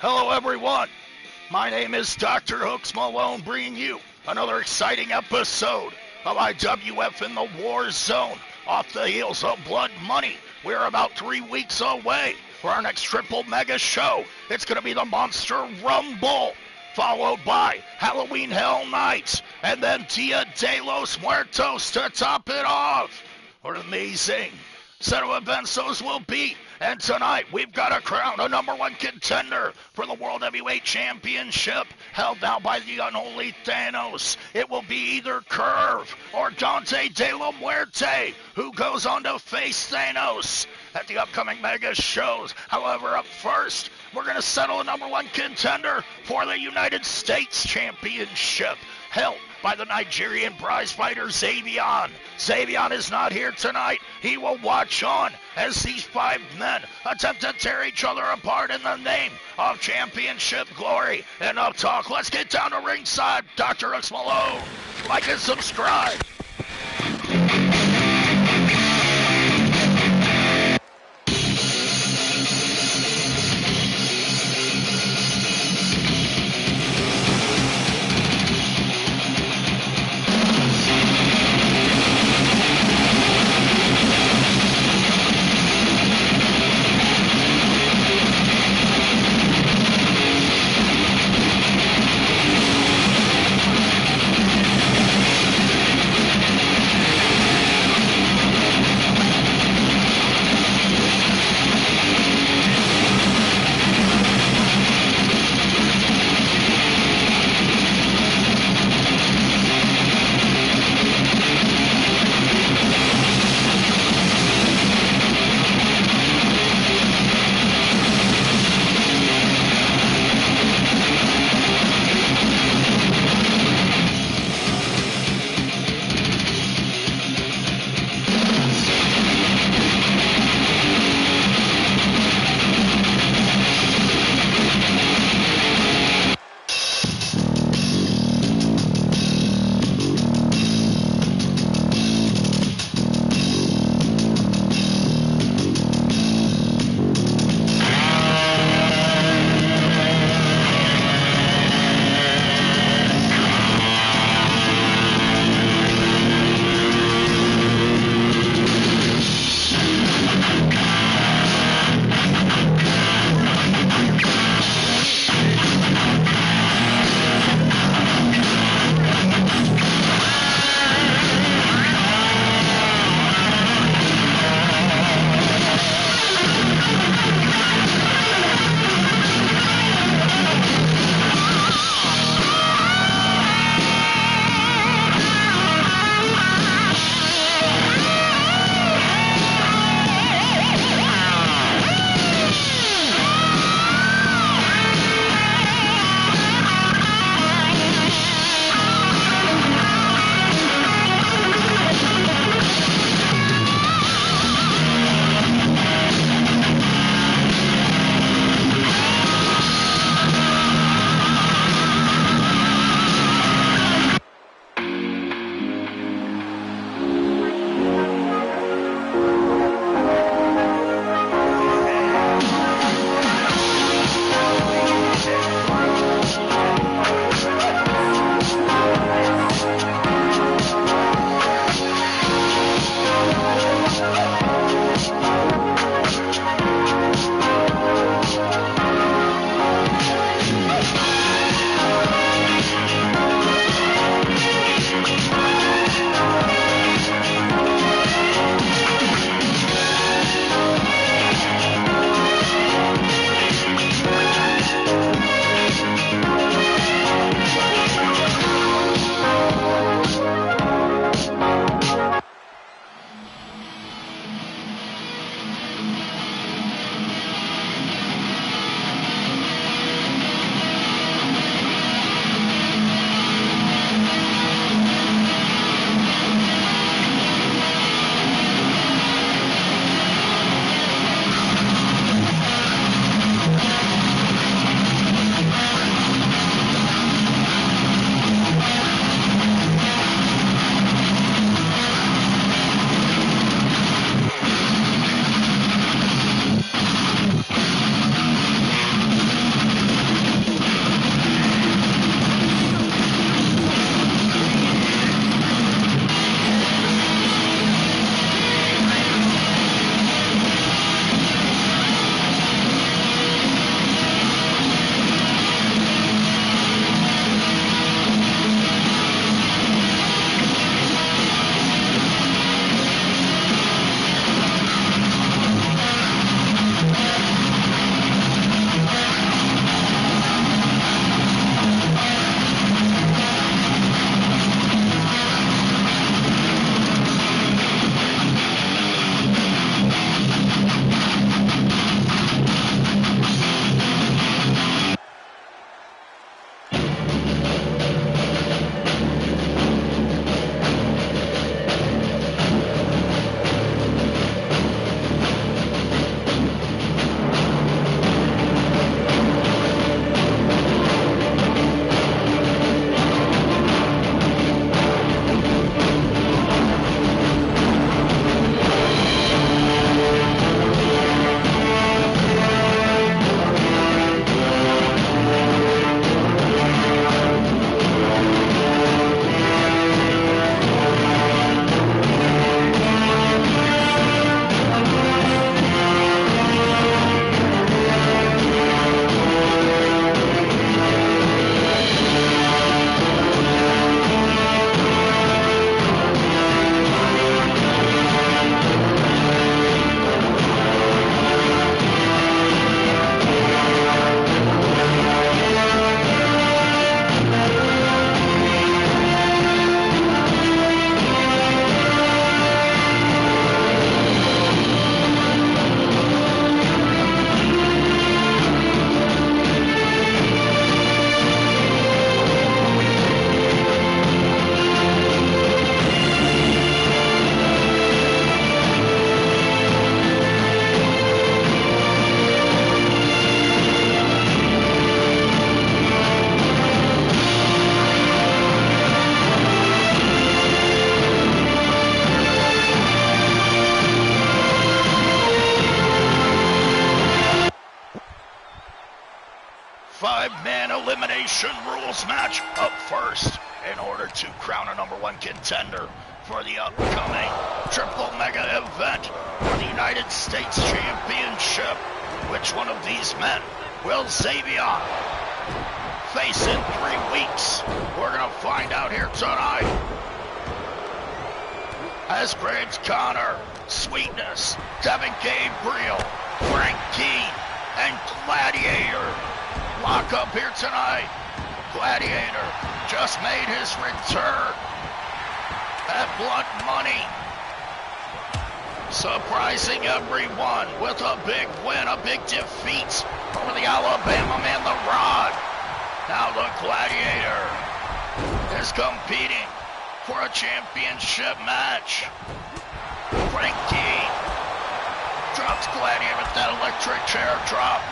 Hello everyone, my name is DrHooksMalone, bringing you another exciting episode of IWF in the WARZONE. Off the heels of Blood Money, we're about 3 weeks away for our next triple mega show. It's going to be the Monster Rumble, followed by Halloween Hell Nights, and then Dia de los Muertos to top it off. What an amazing set of events those will be. And tonight, we've got to crown a #1 contender for the World Heavyweight Championship, held now by the unholy Thanos. It will be either Curve or Dante de la Muerte, who goes on to face Thanos at the upcoming mega shows. However, up first, we're going to settle a #1 contender for the United States Championship, held by the Nigerian prize fighter Xavion. Xavion is not here tonight. He will watch on as these 5 men attempt to tear each other apart in the name of championship glory. Enough talk. Let's get down to ringside. DrHooksMalone, like and subscribe. 5-man elimination rules match up first in order to crown a #1 contender for the upcoming triple mega event for the United States Championship. Which one of these men will Xavier face in 3 weeks? We're going to find out here tonight. As Graves Connor, Sweetness, Devin Gabriel, Frank Keane, and Gladiator lock up here tonight. Gladiator just made his return at Blood Money, surprising everyone with a big win, a big defeat over the Alabama man, The Rod. Now the Gladiator is competing for a championship match. Frank Keane drops Gladiator with that electric chair drop.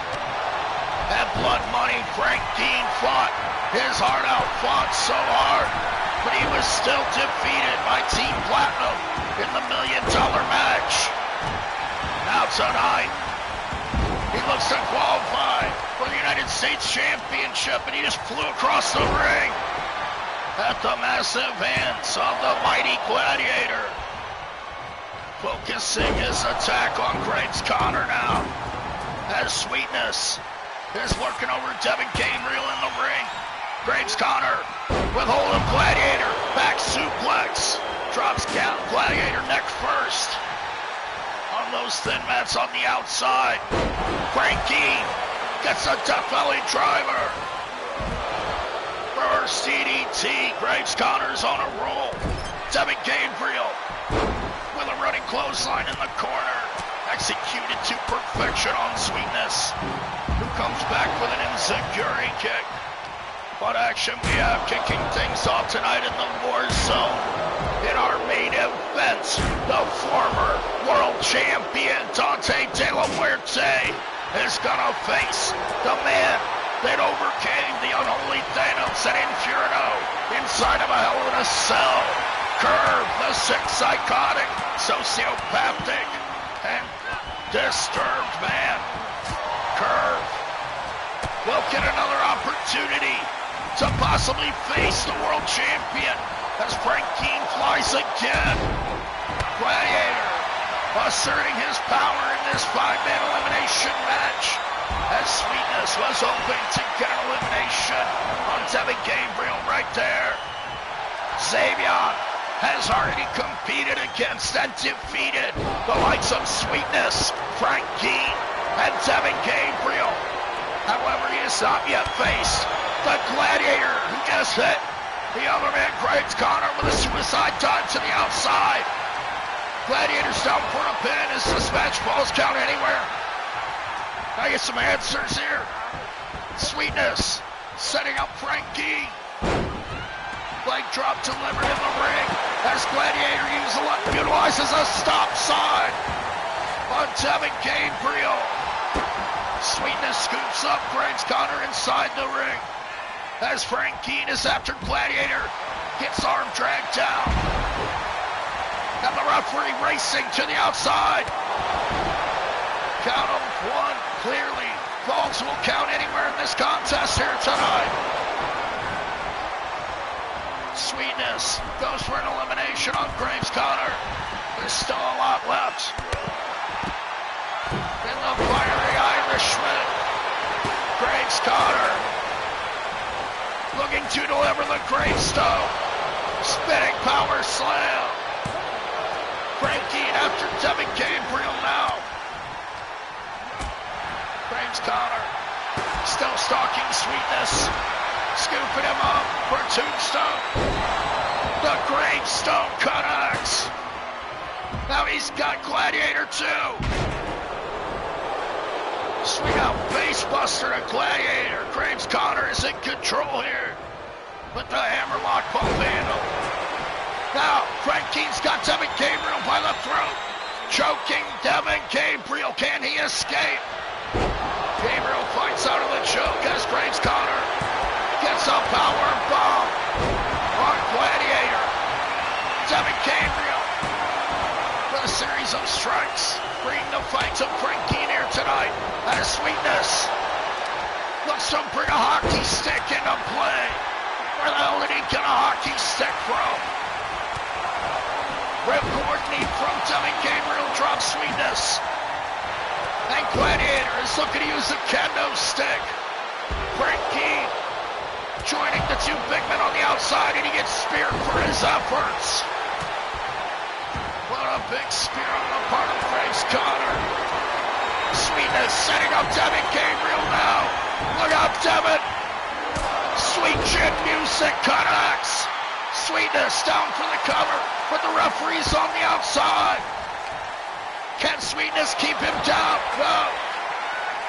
At Blood Money, Frank Keane fought his heart out, fought so hard, but he was still defeated by Team Platinum in the $1 million match. Now tonight, he looks to qualify for the United States Championship, and he just flew across the ring at the massive hands of the mighty Gladiator. Focusing his attack on Graves Connor now, as Sweetness is working over Devin Gabriel in the ring. Graves Connor with hold of Gladiator, back suplex, drops Gladiator neck first on those thin mats on the outside. Frank Keane gets a Death Valley driver. Reverse DDT, Graves Connor's on a roll. Devin Gabriel with a running clothesline in the corner, executed to perfection on Sweetness, who comes back with an enziguri kick. What action we have kicking things off tonight in the Warzone. In our main event, the former world champion Dante De La Muerte is gonna face the man that overcame the unholy Thanos and Inferno inside of a Hell in a Cell. Curve, the sick, psychotic, sociopathic, and disturbed man. Curve will get another opportunity to possibly face the world champion as Frank Keane flies again. Gladiator asserting his power in this 5-man elimination match, as Sweetness was hoping to get an elimination on Devin Gabriel right there. Xavier has already competed against and defeated the likes of Sweetness, Frank Keane, and Devin Gabriel. However, he has not yet faced the Gladiator, who just hit the other man, Graves Connor, with a suicide dive to the outside. Gladiator's down for a pin. Is this match falls count anywhere? Can I get some answers here? Sweetness setting up Frank Keane. Leg drop delivered in the ring as Gladiator utilizes a stop sign on Devin Gabriel. Sweetness scoops up Graves Connor inside the ring as Frank Keane is after Gladiator, gets arm dragged down, and the referee racing to the outside. Count of one, clearly. Falls will count anywhere in this contest here tonight. Sweetness goes for an elimination on Graves Connor. There's still a lot left. In the fiery Irishman, Graves Connor looking to deliver the gravestone. Spinning power slam. Frank Keane after Devin Gabriel now. Graves Connor still stalking Sweetness. Scooping him up for Tombstone. The gravestone connects. Now he's got Gladiator too. Swing out face buster to Gladiator. Graves Connor is in control here with the hammerlock pump handle. Now Frank Keane's got Devin Gabriel by the throat. Choking Devin Gabriel. Can he escape? Gabriel fights out of the choke as Graves Connor gets a power bomb on Gladiator. Devin Gabriel with a series of strikes, bringing the fight to Frank Keane here tonight. That is Sweetness Looks to bring a hockey stick into play. Where the hell did he get a hockey stick from? Ripcord knee from Devin Gabriel, drops Sweetness. And Gladiator is looking to use the kendo stick. Frankie joining the two big men on the outside, and he gets speared for his efforts. What a big spear on the part of Graves Connor. Sweetness setting up Devin Gabriel now. Look out, Devin. Sweet chin music connects. Sweetness down for the cover, but the referee's on the outside. Can Sweetness keep him down? No.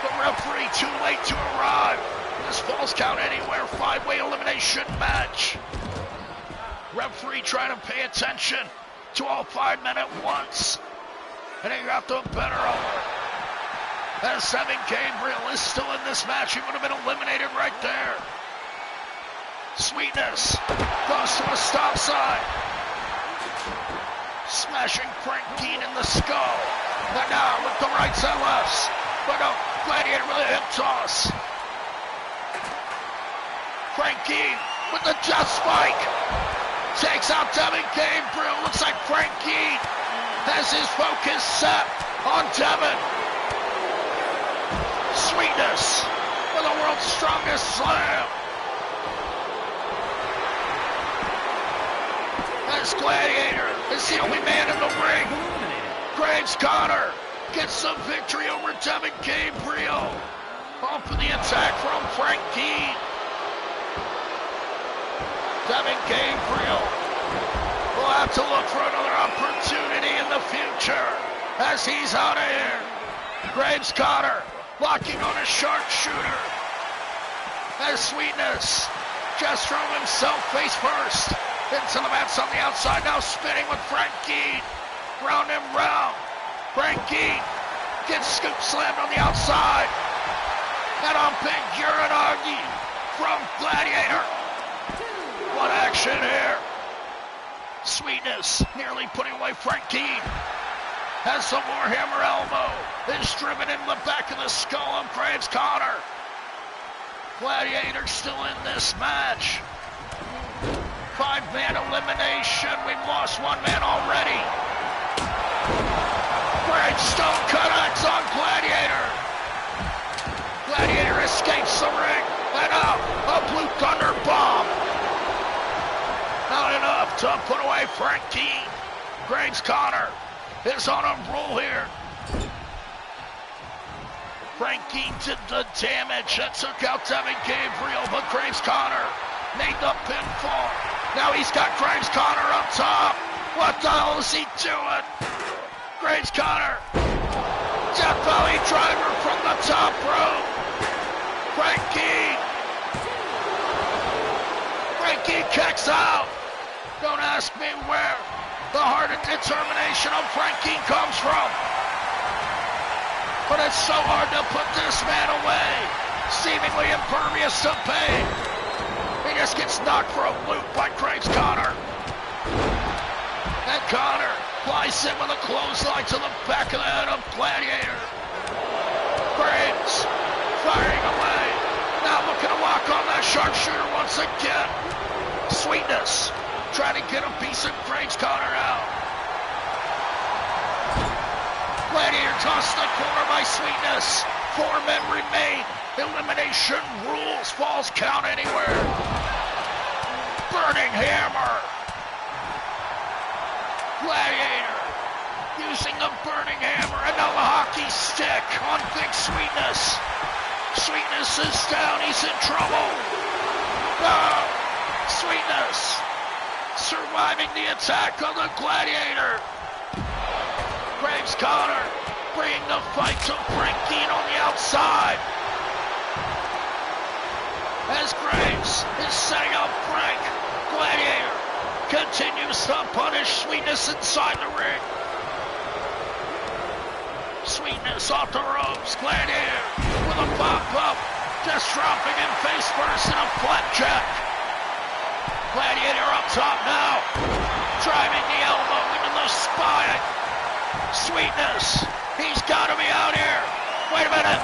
The referee too late to arrive. This falls count anywhere, 5-way elimination match. Referee trying to pay attention to all 5 men at once. And he got the better of her. As Devin Gabriel is still in this match, he would have been eliminated right there. Sweetness goes to a stop sign. Smashing Frank Keane in the skull. And now with the rights and lefts. But no, Gladiator with a hip toss. Frank Keane with the death spike. Takes out Devin Gabriel. Looks like Frank Keane has his focus set on Devin. Sweetness with the world's strongest slam. As Gladiator is the only man in the ring. Graves Connor gets the victory over Devin Gabriel. Off of the attack from Frank Keane. Devin Gabriel will have to look for another opportunity in the future as he's out of here. Graves Connor locking on a sharpshooter. As Sweetness just threw himself face first into the mats on the outside, now spinning with Frank Keane. Round and round. Frank Keane gets scoop slammed on the outside. And on big Uranagi from Gladiator. What action here. Sweetness nearly putting away Frank Keane. Has some more hammer elbow. Is driven in the back of the skull of Graves Connor. Gladiator still in this match. 5-man elimination. We've lost 1 man already. Gravestone connects on Gladiator. Gladiator escapes the ring. And out, a Blue Thunder bomb. Not enough to put away Frank Keane. Graves Connor is on a roll here. Frank Keane did the damage that took out Devin Gabriel, but Graves Connor made the pinfall. Now he's got Graves Connor up top. What the hell is he doing? Graves Connor. Death Valley driver from the top rope. Frank Keane. Frank Keane kicks out. Don't ask me where the heart and determination of Frank Keane comes from. But it's so hard to put this man away. Seemingly impervious to pain. He just gets knocked for a loop by Graves Connor. And Connor flies in with a clothesline to the back of the head of Gladiator. Graves firing away. Now looking to lock on that sharpshooter once again. Sweetness trying to get a piece of Graves Connor out. Gladiator tossed the corner by Sweetness. 4 men remain. Elimination rules. Falls count anywhere. Burning hammer. Gladiator using the burning hammer, and now the hockey stick on Big Sweetness. Sweetness is down. He's in trouble. No. Sweetness surviving the attack of the Gladiator. Graves Connor bringing the fight to Frank Keane on the outside. As Graves is setting up Frank, Gladiator continues to punish Sweetness inside the ring. Sweetness off the ropes. Gladiator with a pop-up, just dropping him face first in a flapjack. Gladiator up top now, driving the elbow into the spine. Sweetness, he's got to be out here. Wait a minute.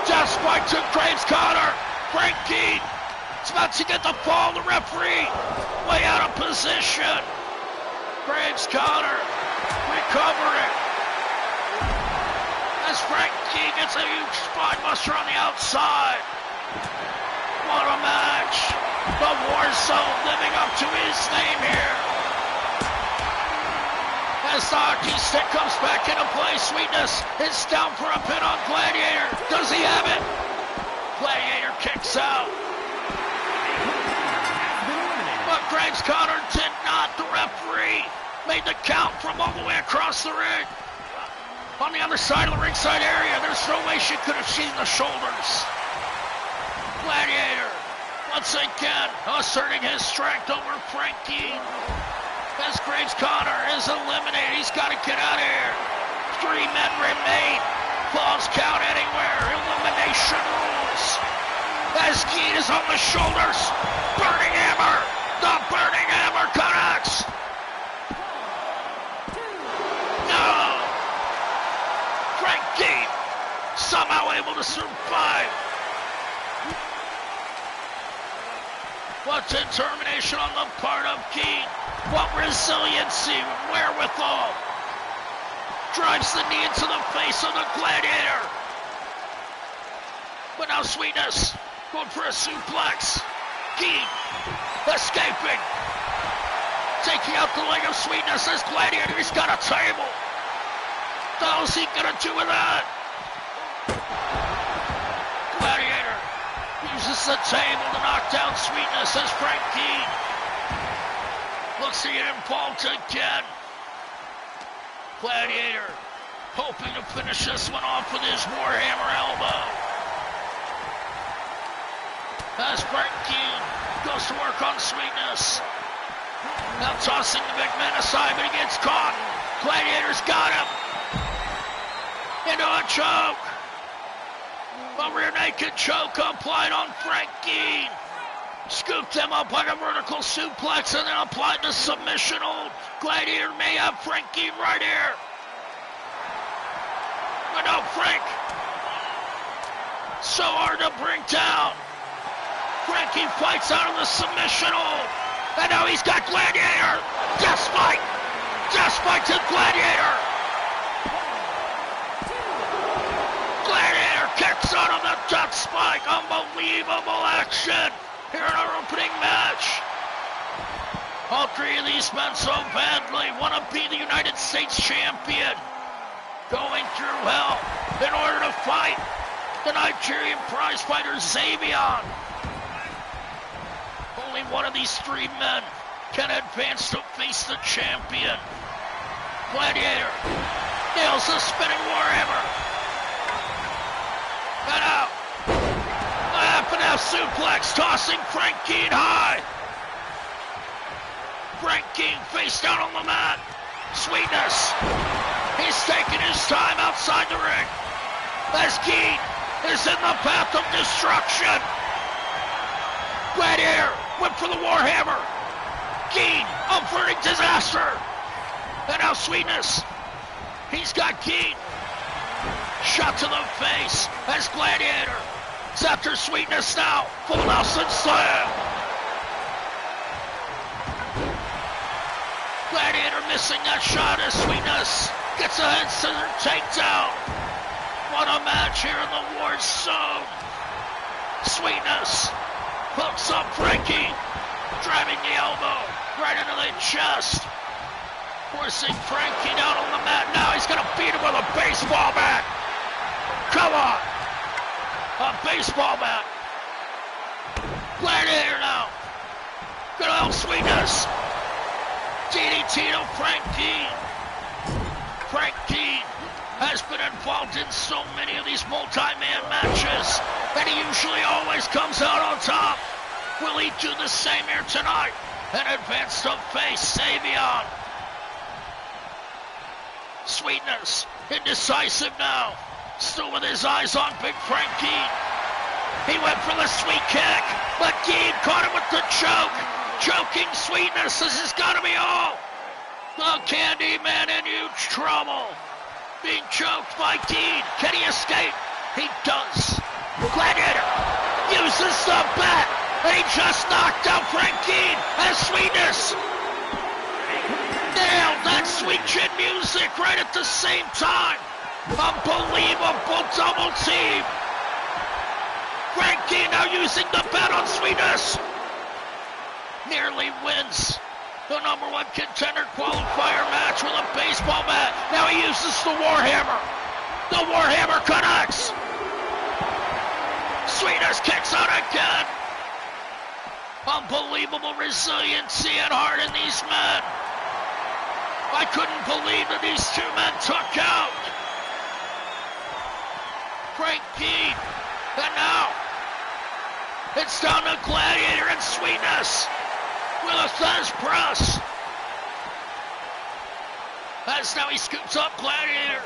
Death spike to Graves Connor. Frankie is about to get the fall. The referee way out of position. Graves Connor recovering. As Frankie gets a huge spine buster on the outside. What a match. The Warzone living up to his name here. As the hockey stick comes back into play, Sweetness is down for a pin on Gladiator. Does he have it? Gladiator kicks out. But Graves Connor did not. The referee made the count from all the way across the ring. On the other side of the ringside area, there's no way she could have seen the shoulders. Gladiator, once again, asserting his strength over Frankie. As Graves Connor is eliminated, he's got to get out of here. 3 men remain. Falls count anywhere. Elimination rules. As Keane is on the shoulders. Burning hammer. The burning hammer connects. No. Frankie somehow able to survive. What determination on the part of Keane. What resiliency, wherewithal. Drives the knee into the face of the Gladiator. But now Sweetness going for a suplex. Keane escaping. Taking out the leg of Sweetness as Gladiator. He's got a table. What the hell's he gonna do with that? Gladiator uses the table to knock down Sweetness as Frankie looks to get involved again. Gladiator hoping to finish this one off with his Warhammer elbow. As Frankie goes to work on Sweetness. Now tossing the big man aside, but he gets caught. Gladiator's got him. Into a choke. A rear naked choke applied on Frankie. Scooped him up like a vertical suplex and then applied the submission hold. Gladiator may have Frankie right here. But no, Frank. So hard to bring down. Frankie fights out of the submission hold. And now he's got Gladiator. Death spike. Death spike to Gladiator. Gladiator kicks out of the death spike. Unbelievable action here in our opening match. All 3 of these men so badly want to be the United States champion. Going through hell in order to fight the Nigerian prize fighter Xavion. Only one of these 3 men can advance to face the champion. Gladiator nails the spinning Warhammer. And out. A half-and-half suplex, tossing Frankie high. Frankie face down on the mat. Sweetness. He's taking his time outside the ring. As Keane is in the path of destruction. Gladiator went for the Warhammer. Keane averting disaster. And now Sweetness. He's got Keane. Shot to the face as Gladiator. It's after Sweetness now. Full Nelson slam. Gladiator missing that shot as Sweetness gets a head scissor takedown. What a match here in the Warzone. Sweetness hooks up Frankie, driving the elbow right into the chest. Forcing Frankie down on the mat. Now he's going to beat him with a baseball bat. Come on. A baseball bat. Gladiator now. Good old Sweetness. DDT to Frankie. Frankie has been involved in so many of these multi-man matches, and he usually always comes out on top. Will he do the same here tonight and advance to face Xavion? Sweetness, indecisive now. Still with his eyes on Big Frankie. He went for the sweet kick, but Keane caught him with the choke. Choking Sweetness, this has got to be all. The Candyman in huge trouble. Being choked by Keane. Can he escape? He does. Gladiator He just knocked out Frankie and Sweetness. Nailed that sweet chin music right at the same time. Unbelievable double team. Frankie now using the bat on Sweetness. Nearly wins the number one contender qualifier match with a baseball bat. Now he uses the Warhammer. The Warhammer connects. Sweetness kicks out again. Unbelievable resiliency and heart in these men. I couldn't believe that these two men took out Frankie. And now it's down to Gladiator and Sweetness with a Thez press. As now he scoops up Gladiator.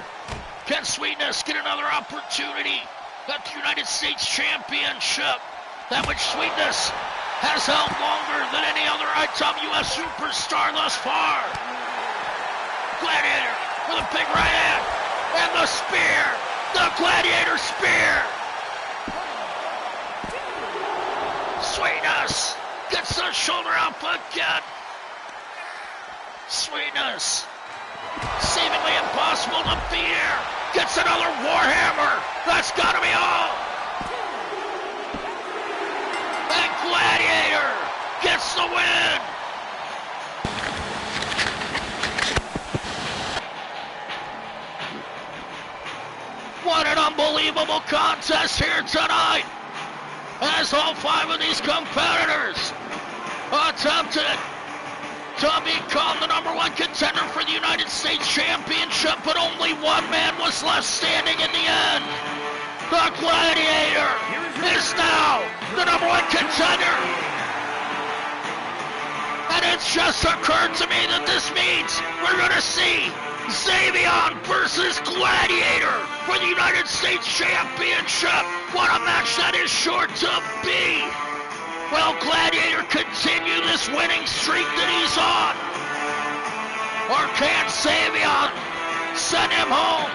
Can Sweetness get another opportunity at the United States Championship? That which Sweetness has held longer than any other IWF superstar thus far. Gladiator with a big right hand and the spear. The Gladiator spear. Sweetness gets the shoulder up again. Sweetness, seemingly impossible to beat here, gets another Warhammer. That's gotta be all. And Gladiator gets the win. What an unbelievable contest here tonight, as all five of these competitors attempted to become the number one contender for the United States Championship, but only one man was left standing in the end. The Gladiator is now the number one contender. And it's just occurred to me that this means we're going to see Xavion versus Gladiator for the United States Championship. What a match that is sure to be. Will Gladiator continue this winning streak that he's on? Or can Xavion send him home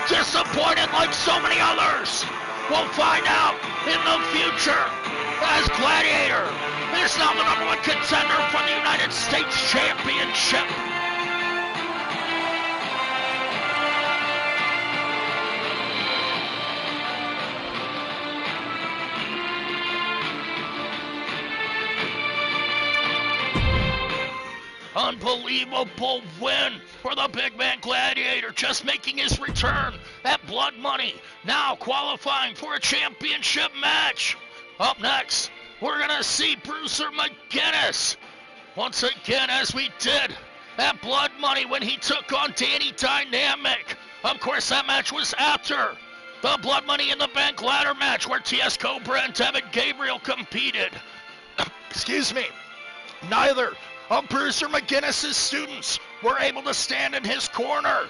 disappointed like so many others? We'll find out in the future, as Gladiator is now the number one contender for the United States Championship. Unbelievable win for the big man Gladiator, just making his return at Blood Money, now qualifying for a championship match. Up next, we're going to see Bruiser McGinnis, once again as we did at Blood Money when he took on Danny Dynamic. Of course, that match was after the Blood Money in the Bank ladder match where TS Cobra and Devin Gabriel competed. Excuse me. Neither of Bruiser McGinnis' students were able to stand in his corner.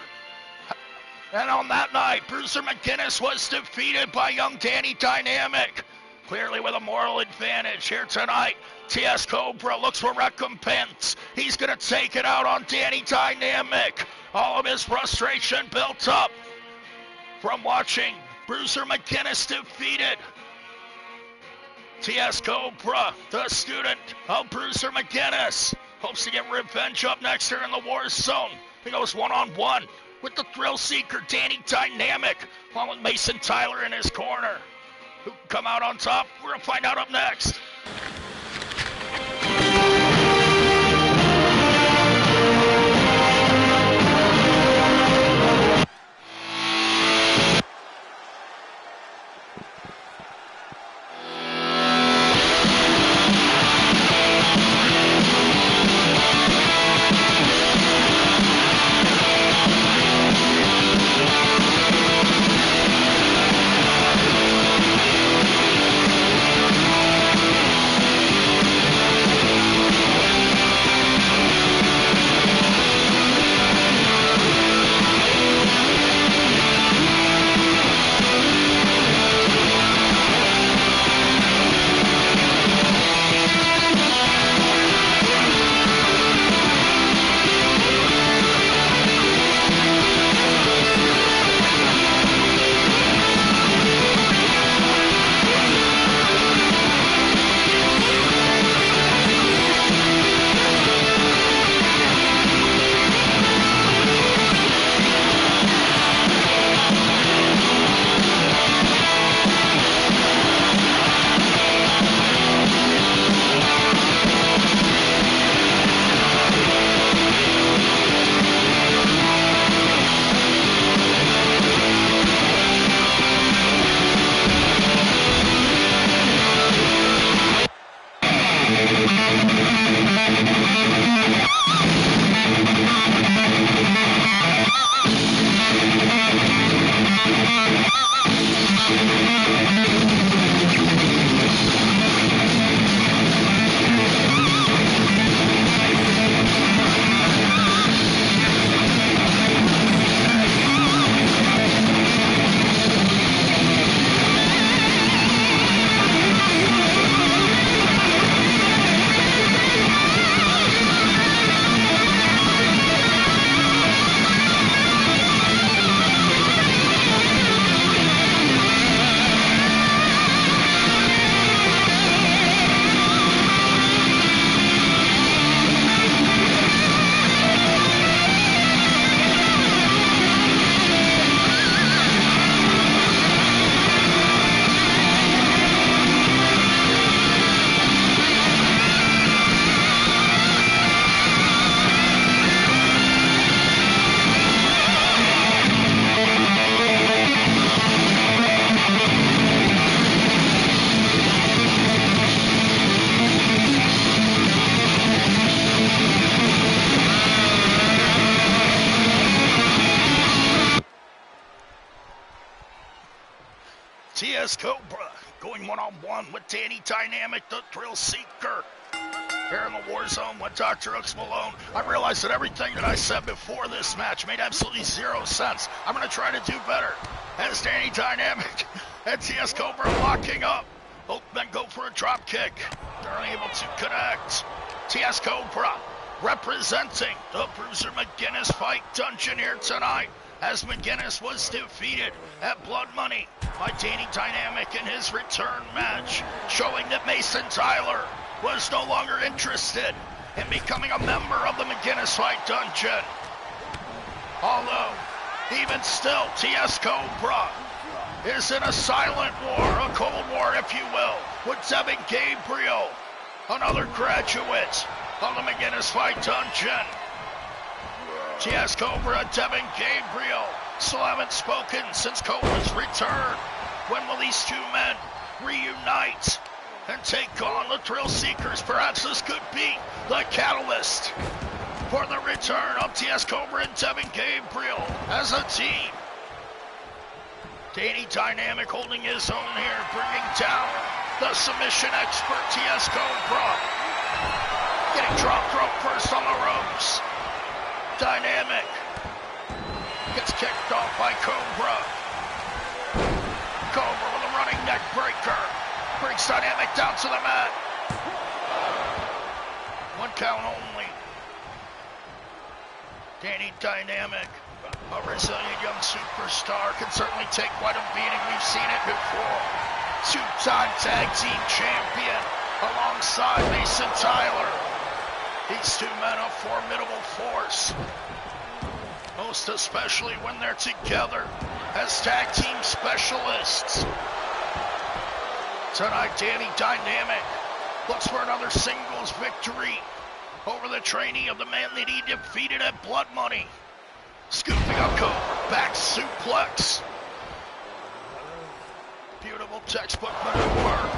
And on that night, Bruiser McGinnis was defeated by young Danny Dynamic, clearly with a moral advantage. Here tonight, TS Cobra looks for recompense. He's going to take it out on Danny Dynamic. All of his frustration built up from watching Bruiser McGinnis defeated. TS Cobra, the student of Bruiser McGinnis, hopes to get revenge up next here in the Warzone. He goes one-on-one with the thrill seeker Danny Dynamic, along with Mason Tyler in his corner. Who can come out on top? We're going to find out up next. TS Cobra going one-on-one with Danny Dynamic, the Thrill Seeker. Here in the Warzone with DrHooksMalone. I realized that everything that I said before this match made absolutely zero sense. I'm going to try to do better. As Danny Dynamic and TS Cobra locking up. Both men go for a drop kick. They're unable to connect. TS Cobra representing the Bruiser McGinnis fight dungeon here tonight, as McGinnis was defeated at Blood Money by Danny Dynamic in his return match, showing that Mason Tyler was no longer interested in becoming a member of the McGinnis fight dungeon. Although, even still, TS Cobra is in a silent war, a cold war if you will, with Devin Gabriel, another graduate of the McGinnis fight dungeon. TS Cobra and Devin Gabriel still haven't spoken since Cobra's return. When will these two men reunite and take on the Thrill Seekers? Perhaps this could be the catalyst for the return of TS Cobra and Devin Gabriel as a team. Danny Dynamic holding his own here, bringing down the submission expert TS Cobra. Getting dropped rope first on the ropes. Dynamic gets kicked off by Cobra. Cobra with a running neck breaker. Brings Dynamic down to the mat. One count only. Danny Dynamic, a resilient young superstar, can certainly take quite a beating. We've seen it before. Two-time tag team champion alongside Mason Tyler. These two men a formidable force, most especially when they're together as tag team specialists. Tonight, Danny Dynamic looks for another singles victory over the trainee of the man that he defeated at Blood Money. Scooping up Cobra, back suplex. Beautiful textbook maneuver.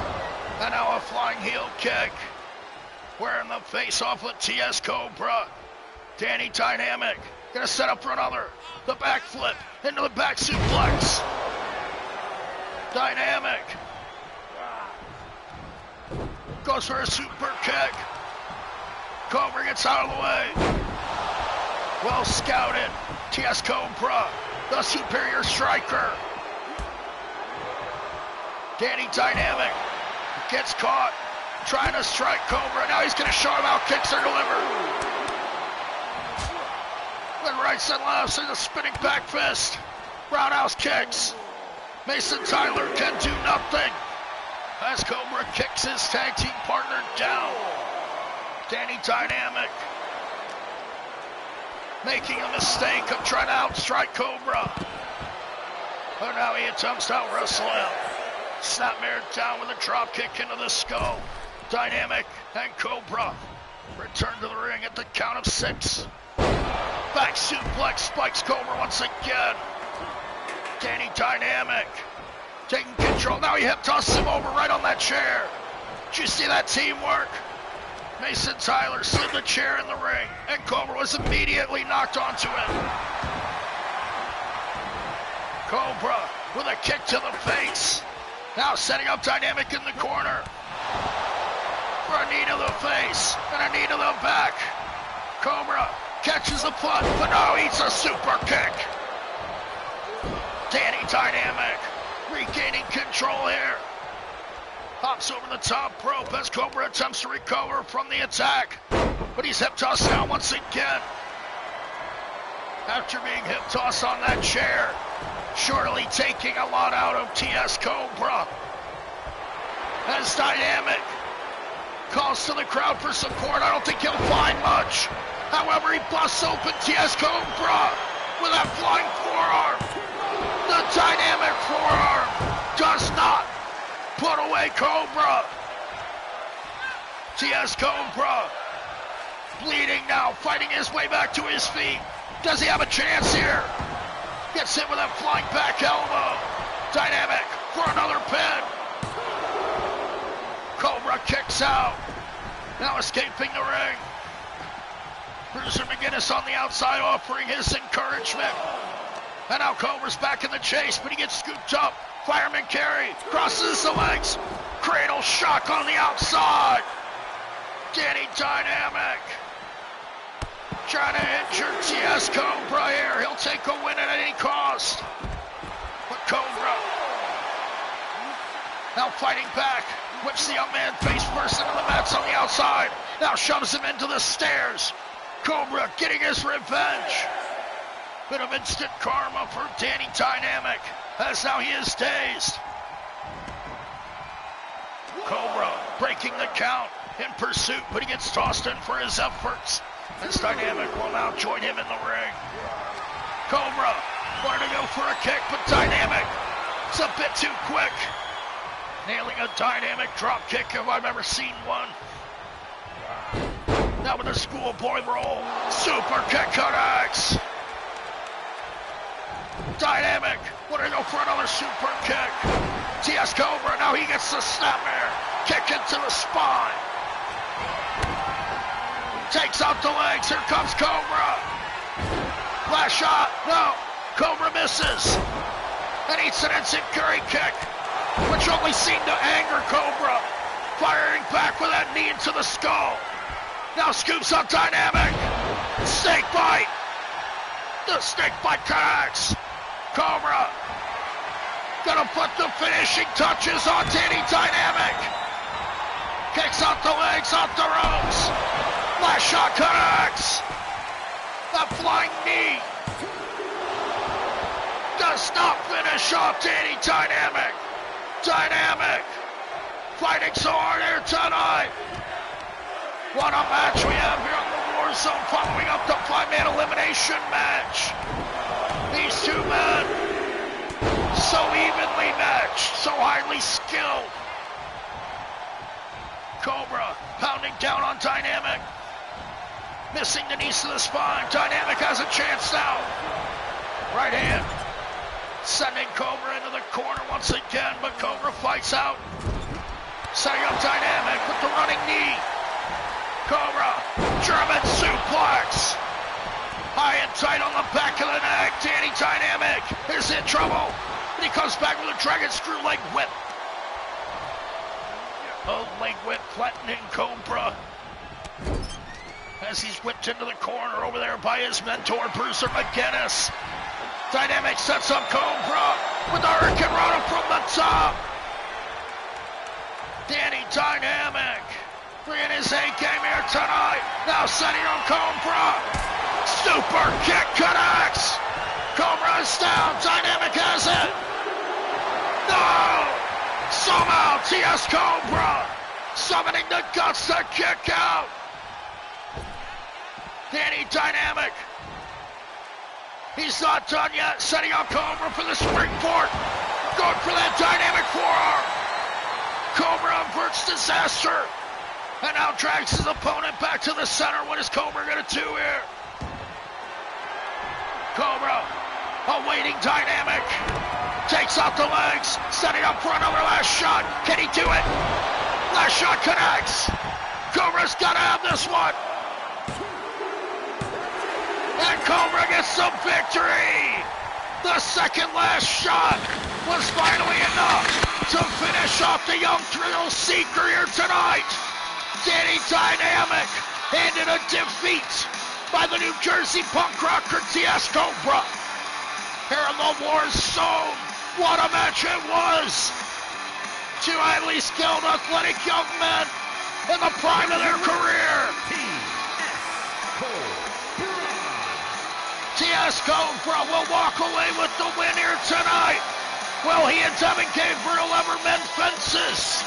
And now a flying heel kick. Wearing the face off with TS Cobra. Danny Dynamic gonna set up for another. The backflip into the back suplex. Dynamic goes for a super kick. Cobra gets out of the way. Well scouted. TS Cobra, the superior striker. Danny Dynamic gets caught trying to strike Cobra. Now he's going to show him how kicks are delivered. Then rights and lefts and a spinning back fist. Roundhouse kicks. Mason Tyler can do nothing as Cobra kicks his tag team partner down. Danny Dynamic making a mistake of trying to outstrike Cobra. But now he attempts to out-wrestle him. Snapmare down with a drop kick into the skull. Dynamic and Cobra return to the ring at the count of 6. Back suplex spikes Cobra once again. Danny Dynamic taking control. Now he hip tosses him over right on that chair. Did you see that teamwork? Mason Tyler slid the chair in the ring, and Cobra was immediately knocked onto it. Cobra with a kick to the face. Now setting up Dynamic in the corner for a knee to the face and a knee to the back. Cobra catches the punt, but now eats a super kick. Danny Dynamic regaining control here. Hops over the top rope as Cobra attempts to recover from the attack, but he's hip tossed now once again. After being hip tossed on that chair, surely taking a lot out of TS Cobra. As Dynamic calls to the crowd for support, I don't think he'll find much. However, he busts open TS Cobra with that flying forearm. The Dynamic forearm does not put away Cobra. TS Cobra bleeding now, fighting his way back to his feet. Does he have a chance here? Gets hit with a flying back elbow. Dynamic for another pin. Cobra kicks out. Now escaping the ring. Bruiser McGinnis on the outside offering his encouragement. And now Cobra's back in the chase, but he gets scooped up Fireman carry, crosses the legs. Cradle shock on the outside. Danny Dynamic trying to injure TS Cobra here. He'll take a win at any cost. But Cobra now fighting back. Whips the young man face first into the mats on the outside. Now shoves him into the stairs. Cobra getting his revenge. Bit of instant karma for Danny Dynamic, as now he is dazed. Cobra breaking the count in pursuit, but he gets tossed in for his efforts. As Dynamic will now join him in the ring. Cobra wanted to go for a kick, but Dynamic is a bit too quick. Nailing a Dynamic drop kick if I've ever seen one. Now with a schoolboy roll. Super kick connects. Dynamic wanted to go for another super kick. TS Cobra, now he gets the snapmare. Kick into the spine. Takes out the legs. Here comes Cobra. Last shot. No. Cobra misses. And eats an enziguri kick, which only seemed to anger Cobra. Firing back with that knee into the skull. Now scoops up Dynamic. Snake bite. The snake bite connects. Cobra gonna put the finishing touches on Danny Dynamic. Kicks out the legs, off the ropes. Last shot connects. That flying knee does not finish off Danny Dynamic. Dynamic fighting so hard here tonight. What a match we have here on the Warzone, following up the 5-man elimination match. These two men, so evenly matched, so highly skilled. Cobra pounding down on Dynamic. Missing the knees to the spine. Dynamic has a chance now. Right hand. Sending Cobra into the corner once again, but Cobra fights out. Setting up Dynamic with the running knee. Cobra, German suplex. High and tight on the back of the neck. Danny Dynamic is in trouble. And he comes back with a dragon screw leg whip. A leg whip flattening Cobra as he's whipped into the corner over there by his mentor, Bruiser McGinnis. Dynamic sets up Cobra with the Hurricane Rana from the top. Danny Dynamic bringing his A game here tonight. Now setting on Cobra. Super kick connects. Cobra is down. Dynamic has it. No! Somehow TS Cobra summoning the guts to kick out. Danny Dynamic. He's not done yet. Setting up Cobra for the springboard. Going for that Dynamic forearm. Cobra averts disaster. And now drags his opponent back to the center. What is Cobra going to do here? Cobra awaiting Dynamic. Takes out the legs. Setting up for another last shot. Can he do it? Last shot connects. Cobra's got to have this one. And Cobra gets some victory. The second last shot was finally enough to finish off the young thrill seeker here tonight. Danny Dynamic handed a defeat by the New Jersey punk rocker TS Cobra. Here in the Warzone, what a match it was. Two highly skilled, athletic young men in the prime of their career. TS Cobra will walk away with the win here tonight. Will he and Devin Gabriel ever mend fences?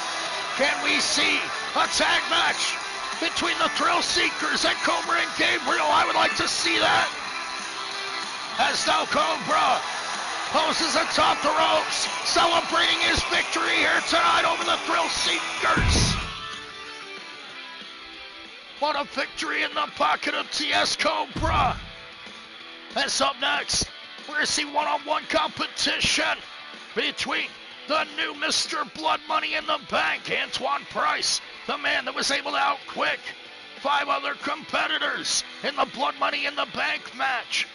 Can we see a tag match between the Thrill Seekers and Cobra and Gabriel? I would like to see that. As now Cobra poses atop the ropes, celebrating his victory here tonight over the Thrill Seekers. What a victory in the pocket of TS Cobra. As up next, we're going to see one-on-one competition between the new Mr. Blood Money in the Bank, Antoine Price, the man that was able to outquick 5 other competitors in the Blood Money in the Bank match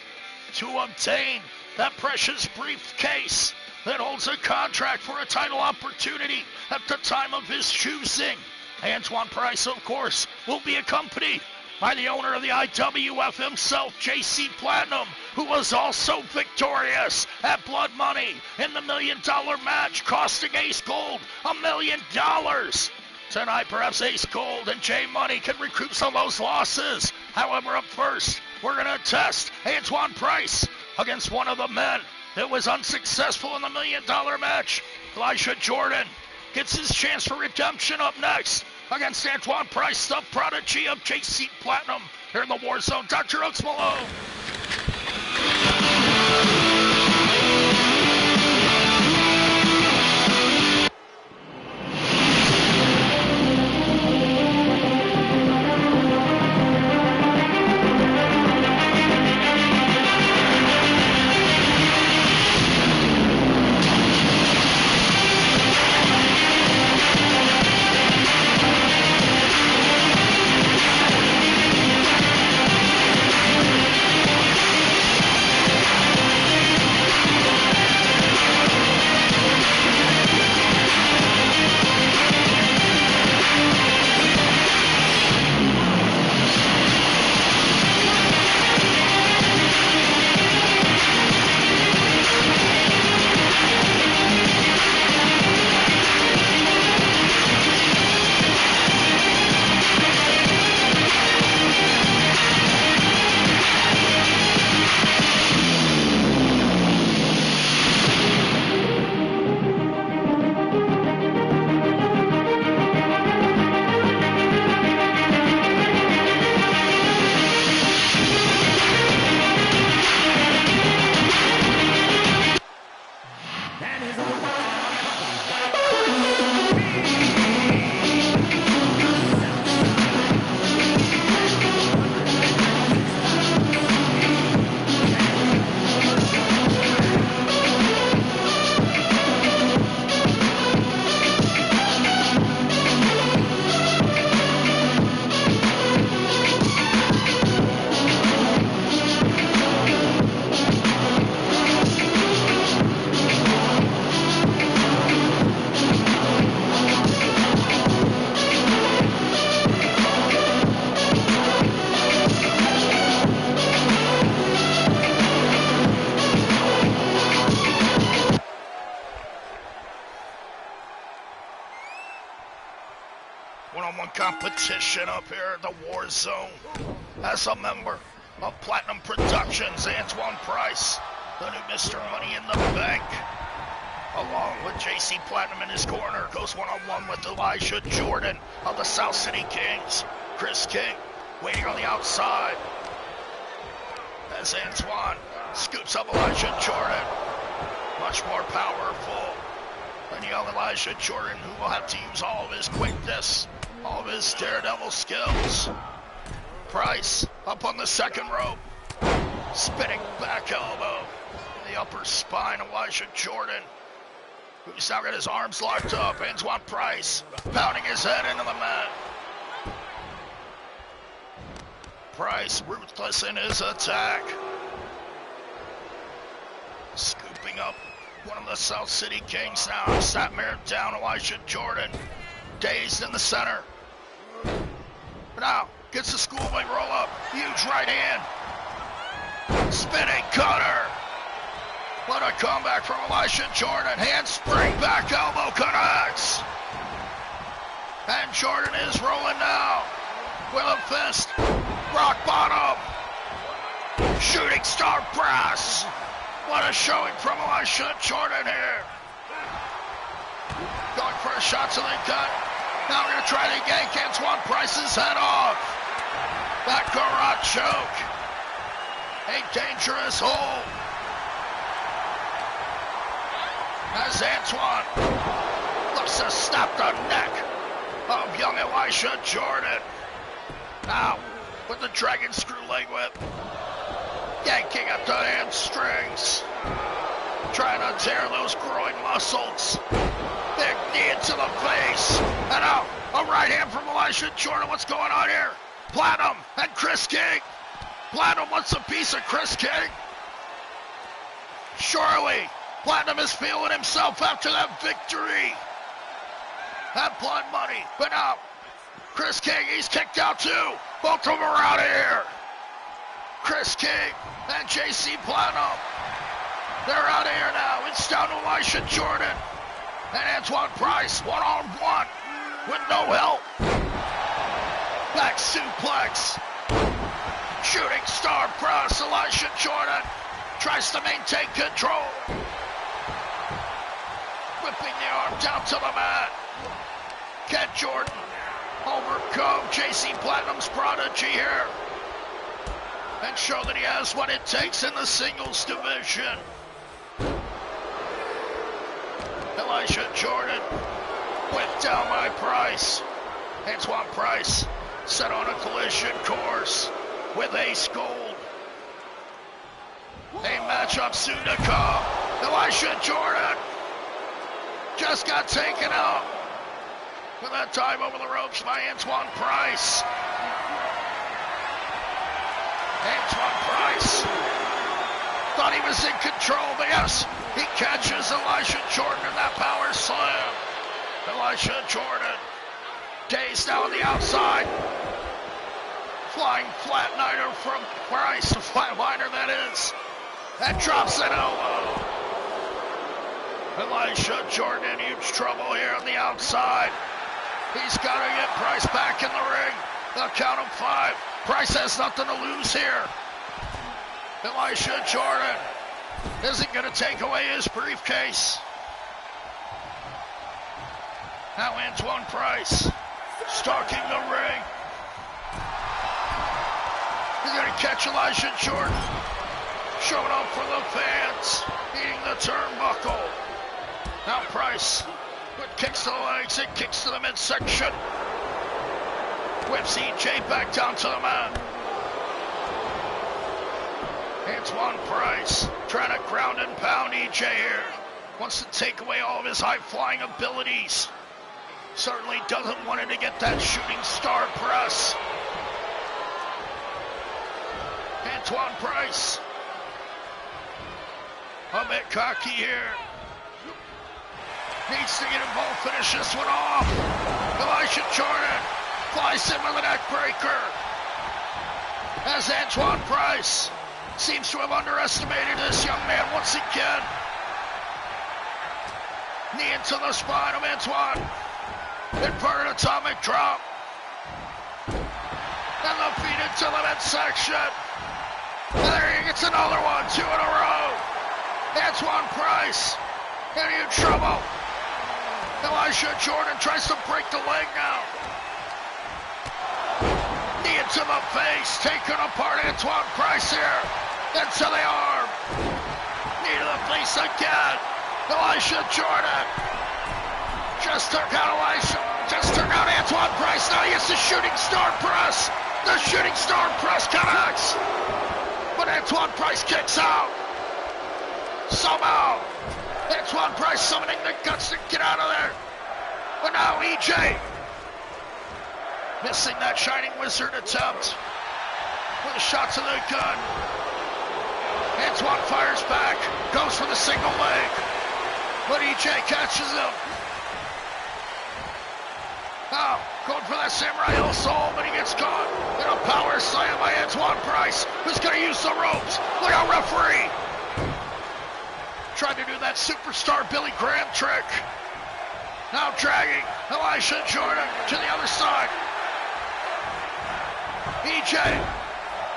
to obtain that precious briefcase that holds a contract for a title opportunity at the time of his choosing. Antoine Price, of course, will be accompanied by the owner of the IWF himself, JC Platinum, who was also victorious at Blood Money in the $1 million match, costing Ace Gold $1 million. Tonight, perhaps Ace Gold and J Money can recoup some of those losses. However, up first, we're going to test Antoine Price against one of the men that was unsuccessful in the $1 million match. Elijah Jordan gets his chance for redemption up next against Antoine Price, the prodigy of JC Platinum, here in the Warzone. DrHooksMalone. One-on-one competition up here at the Warzone. As a member of Platinum Productions, Antoine Price, the new Mr. Money in the Bank, along with JC Platinum in his corner, goes one-on-one with Elijah Jordan of the South City Kings. Chris King waiting on the outside as Antoine scoops up Elijah Jordan. Much more powerful than young Elijah Jordan, who will have to use all of his quickness, all of his daredevil skills. Price up on the second rope, spinning back elbow in the upper spine. Elijah Jordan, who's now got his arms locked up. Antoine Price pounding his head into the mat. Price ruthless in his attack, scooping up one of the South City Kings now. Satmar down, Elijah Jordan dazed in the center. Now gets the schoolboy roll up, huge right hand, spinning cutter. What a comeback from Elijah Jordan. Handspring back elbow connects, and Jordan is rolling now with a fist. Rock bottom, shooting star press. What a showing from Elijah Jordan here. Going for a shot to the gut. Now we're going to try to yank Antoine Price's head off. That garage choke. A dangerous hold. As Antoine looks to snap the neck of young Elijah Jordan. Now with the dragon screw leg whip, yanking at the hamstrings, trying to tear those groin muscles. Big knee into the face, and out a right hand from Elijah Jordan. What's going on here? Platinum and Chris King. Platinum wants a piece of Chris King. Surely Platinum is feeling himself after that victory. That blood money. But now, Chris King, he's kicked out too. Both of them are out of here. Chris King and JC Platinum. They're out of here now. It's down to Elisha Jordan and Antoine Price, one-on-one with no help. Back suplex. Shooting star press. Elisha Jordan tries to maintain control. Whipping the arm down to the mat. Ken Jordan overcome JC Platinum's prodigy here and show that he has what it takes in the singles division. Elisha Jordan whipped down by Price. Antoine Price set on a collision course with Ace Gold. A matchup soon to come. Elisha Jordan just got taken out with that time over the ropes by Antoine Price. Antoine Price thought he was in control, but yes, he catches Elisha Jordan in that power slam. Elisha Jordan dazed now on the outside. Flying flatliner from Price, the flatliner that is. That drops an elbow. Elisha Jordan in huge trouble here on the outside. He's got to get Price back in the ring. They'll count him 5. Price has nothing to lose here. Elisha Jordan isn't going to take away his briefcase. Now Antoine Price stalking the ring. He's going to catch Elisha Jordan. Showing up for the fans. Eating the turnbuckle. Now Price with kicks to the legs and kicks to the midsection. Whips EJ back down to the mat. Antoine Price trying to ground and pound EJ here. Wants to take away all of his high-flying abilities. Certainly doesn't want him to get that shooting star press. Antoine Price. A bit cocky here. Needs to get involved, finish this one off. Elisha Jordan flies in with a neck breaker. As Antoine Price seems to have underestimated this young man once again. Knee into the spine of Antoine. Inverted atomic drop. And the feet into the midsection. And there he gets another one, 2 in a row. Antoine Price in huge trouble. Elisha Jordan tries to break the leg now. Knee into the face, taking apart Antoine Price here. Into the arm. Knee to the face again. Elisha Jordan just took out Antoine Price. Now he gets the shooting star press. The shooting star press connects. But Antoine Price kicks out. Somehow, Antoine Price summoning the guts to get out of there. But now EJ missing that Shining Wizard attempt with a shot to the gun. Antoine fires back, goes for the single leg, but EJ catches him. Now, going for that Samurai Hill Soul, but he gets caught in a power slam by Antoine Price, who's going to use the ropes. Look out, referee. Tried to do that superstar Billy Graham trick. Now dragging Elisha Jordan to the other side. EJ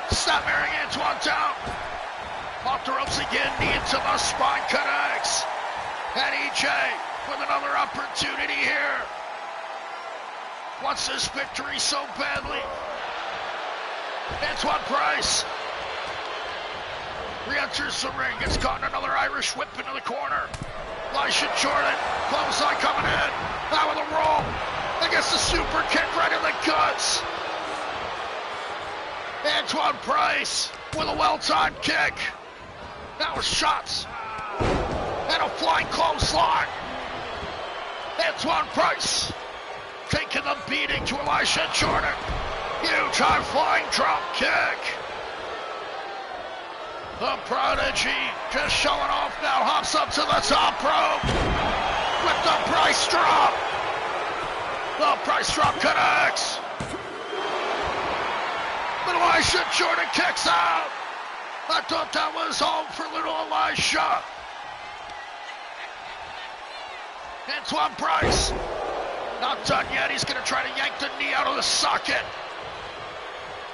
snapping Antoine down. Off the ropes again, knee into the spine, connects. And EJ with another opportunity here. Wants this victory so badly. Antoine Price re-enters the ring, gets caught in another Irish whip into the corner. Elisha Jordan, clothesline coming in. Now with a roll. And gets the super kick right in the guts. Antoine Price with a well-timed kick. Now with shots. And a flying clothesline. Antoine Price taking the beating to Elisha Jordan. Huge high-flying drop kick. The Prodigy just showing off now, hops up to the top rope with the Price drop. The Price drop connects. But Elisha Jordan kicks out. I thought that was all for little Elisha. Antoine Price, not done yet. He's going to try to yank the knee out of the socket.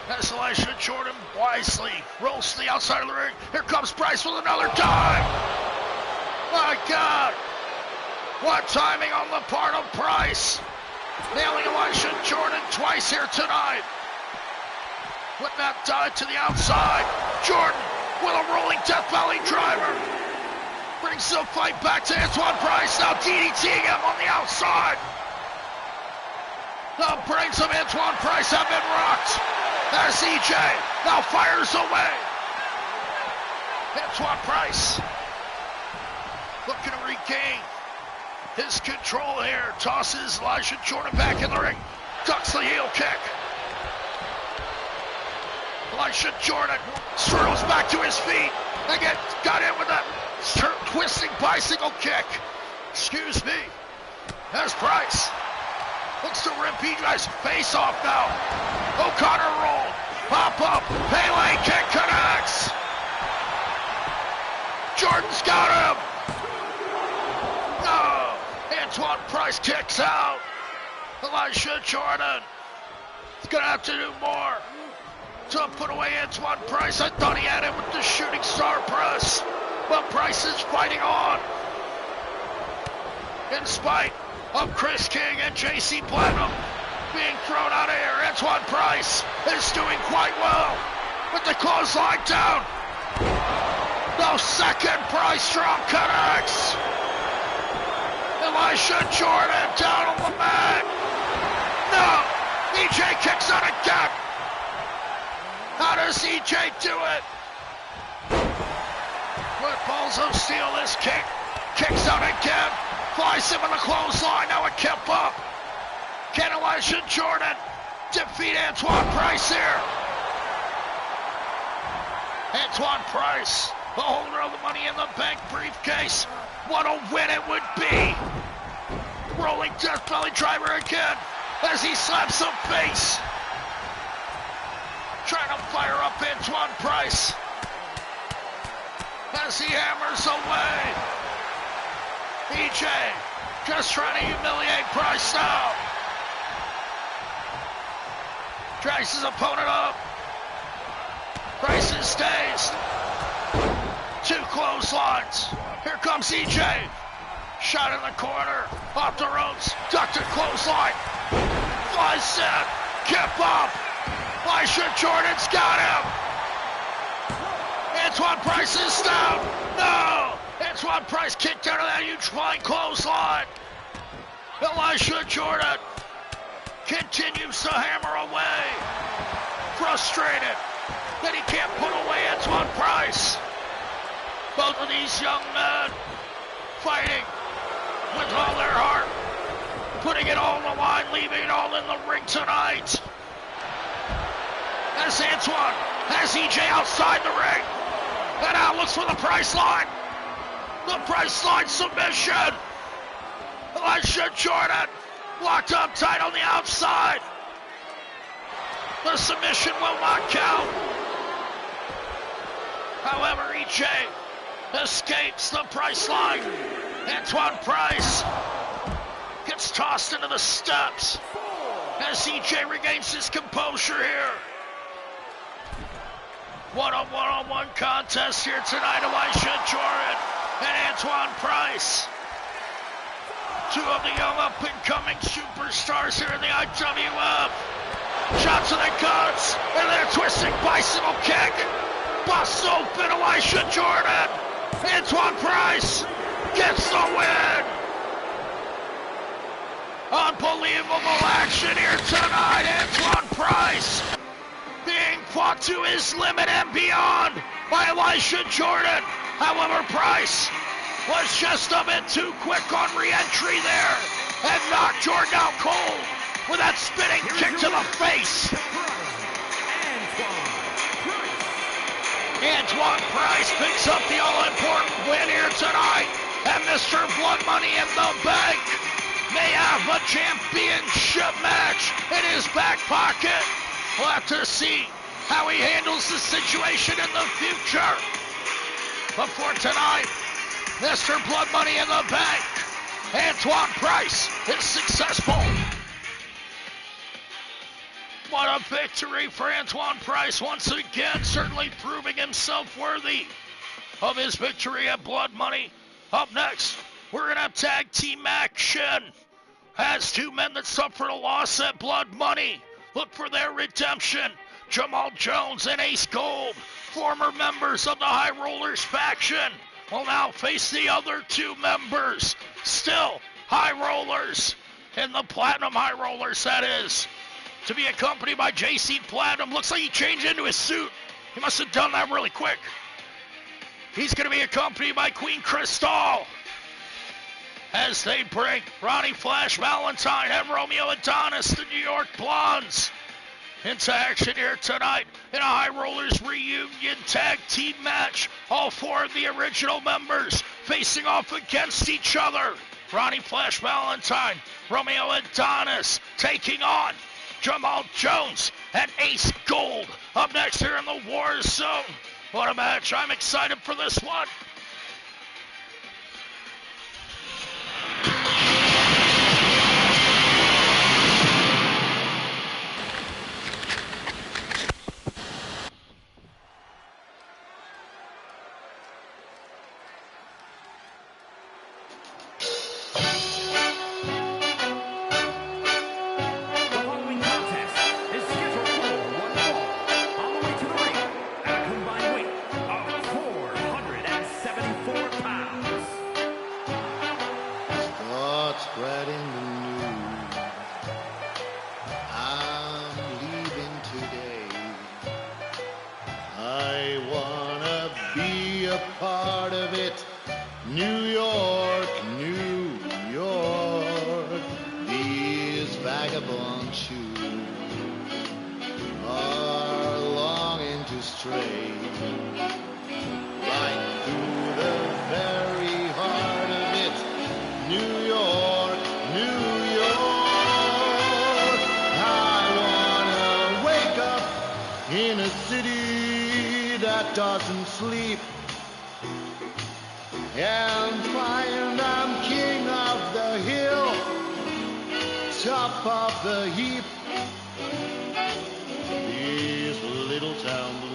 As Elisha Jordan wisely rolls to the outside of the ring. Here comes Price with another dive. My God. What timing on the part of Price. Nailing Elisha Jordan twice here tonight. With that dive to the outside. Jordan with a rolling Death Valley driver. Brings the fight back to Antoine Price. Now DDTing him on the outside. The brains of Antoine Price have been rocked. As EJ now fires away. Antoine Price looking to regain his control here. Tosses Elisha Jordan back in the ring. Ducks the heel kick. Elisha Jordan swirls back to his feet. Again, got in with that twisting bicycle kick. Excuse me. There's Price. Looks to rip EJ's face off now. O'Connor roll. Pop up. Pele kick connects. Jordan's got him. No. Antoine Price kicks out. Elisha Jordan is going to have to do more to put away Antoine Price. I thought he had him with the shooting star press. But Price is fighting on. In spite of Chris King and JC Platinum being thrown out of here, Antoine Price is doing quite well with the clothesline down. The second Price drop connects. Elisha Jordan down on the mat. No, EJ kicks out again. How does EJ do it? With balls of steel, this kick kicks out again. Flies him in the clothesline, now a kip up. Can Elisha Jordan defeat Antoine Price here? Antoine Price, the holder of the Money in the Bank briefcase. What a win it would be. Rolling Death Valley driver again as he slaps some face. Trying to fire up Antoine Price as he hammers away. EJ just trying to humiliate Price now. Drags his opponent up. Price is dazed. Two clotheslines. Here comes EJ. Shot in the corner. Off the ropes. Ducked a clothesline. Flies in. Kip up. Elisha Jordan's got him. Antoine Price is down. No. Antoine Price kicked out of that huge flying clothesline. Elisha Jordan continues to hammer away. Frustrated that he can't put away Antoine Price. Both of these young men fighting with all their heart, putting it all on the line, leaving it all in the ring tonight. As Antoine has EJ outside the ring. And now looks for the Price line. The Price line submission. Elisha Jordan locked up tight on the outside. The submission will not count. However, EJ escapes the Price line. Antoine Price gets tossed into the steps as EJ regains his composure here. What a one-on-one contest here tonight. Elisha Jordan and Antoine Price. Two of the young up-and-coming superstars here in the IWF. Shots to the guts, and then a twisting bicycle kick. Busts open Elisha Jordan. Antoine Price gets the win. Unbelievable action here tonight. Antoine Price being fought to his limit and beyond by Elisha Jordan. However, Price was just a bit too quick on re-entry there and knocked Jordan out cold with that spinning kick to the face. Antoine Price picks up the all-important win here tonight. And Mr. Blood Money in the bank may have a championship match in his back pocket. We'll have to see how he handles the situation in the future. But for tonight, Mr. Blood Money in the bank, Antoine Price is successful. What a victory for Antoine Price once again, certainly proving himself worthy of his victory at Blood Money. Up next, we're going to have tag team action as two men that suffered a loss at Blood Money look for their redemption. Jamal Jones and Ace Gold, former members of the High Rollers faction, will now face the other two members, still High Rollers, in the Platinum High Rollers, that is, to be accompanied by JC Platinum. Looks like he changed into his suit. He must have done that really quick. He's going to be accompanied by Queen Crystal as they bring Ronnie Flash Valentine and Romeo Adonis, the New York Blondes, into action here tonight in a High Rollers reunion tag team match. All four of the original members facing off against each other. Ronnie Flash Valentine, Romeo Adonis taking on Jamal Jones and Ace Gold. Up next here in the War Zone. What a match. I'm excited for this one. Doesn't sleep and find I'm king of the hill, top of the heap. These little town blues.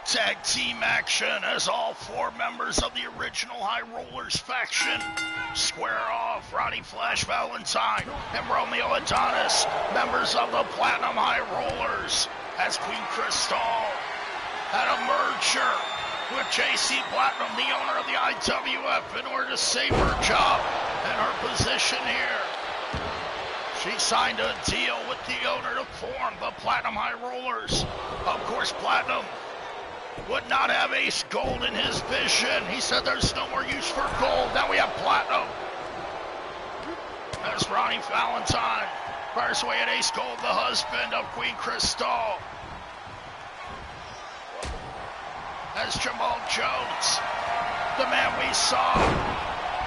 Tag team action as all four members of the original High Rollers faction square off. Ronnie Flash Valentine and Romeo Adonis, members of the Platinum High Rollers, as Queen Crystal had a merger with JC Platinum, the owner of the IWF, in order to save her job and her position here. She signed a deal with the owner to form the Platinum High Rollers. Of course, Platinum would not have Ace Gold in his vision. He said there's no more use for gold. Now we have Platinum. There's Ronnie Valentine. Fires away at Ace Gold, the husband of Queen Crystal. As Jamal Jones, the man we saw,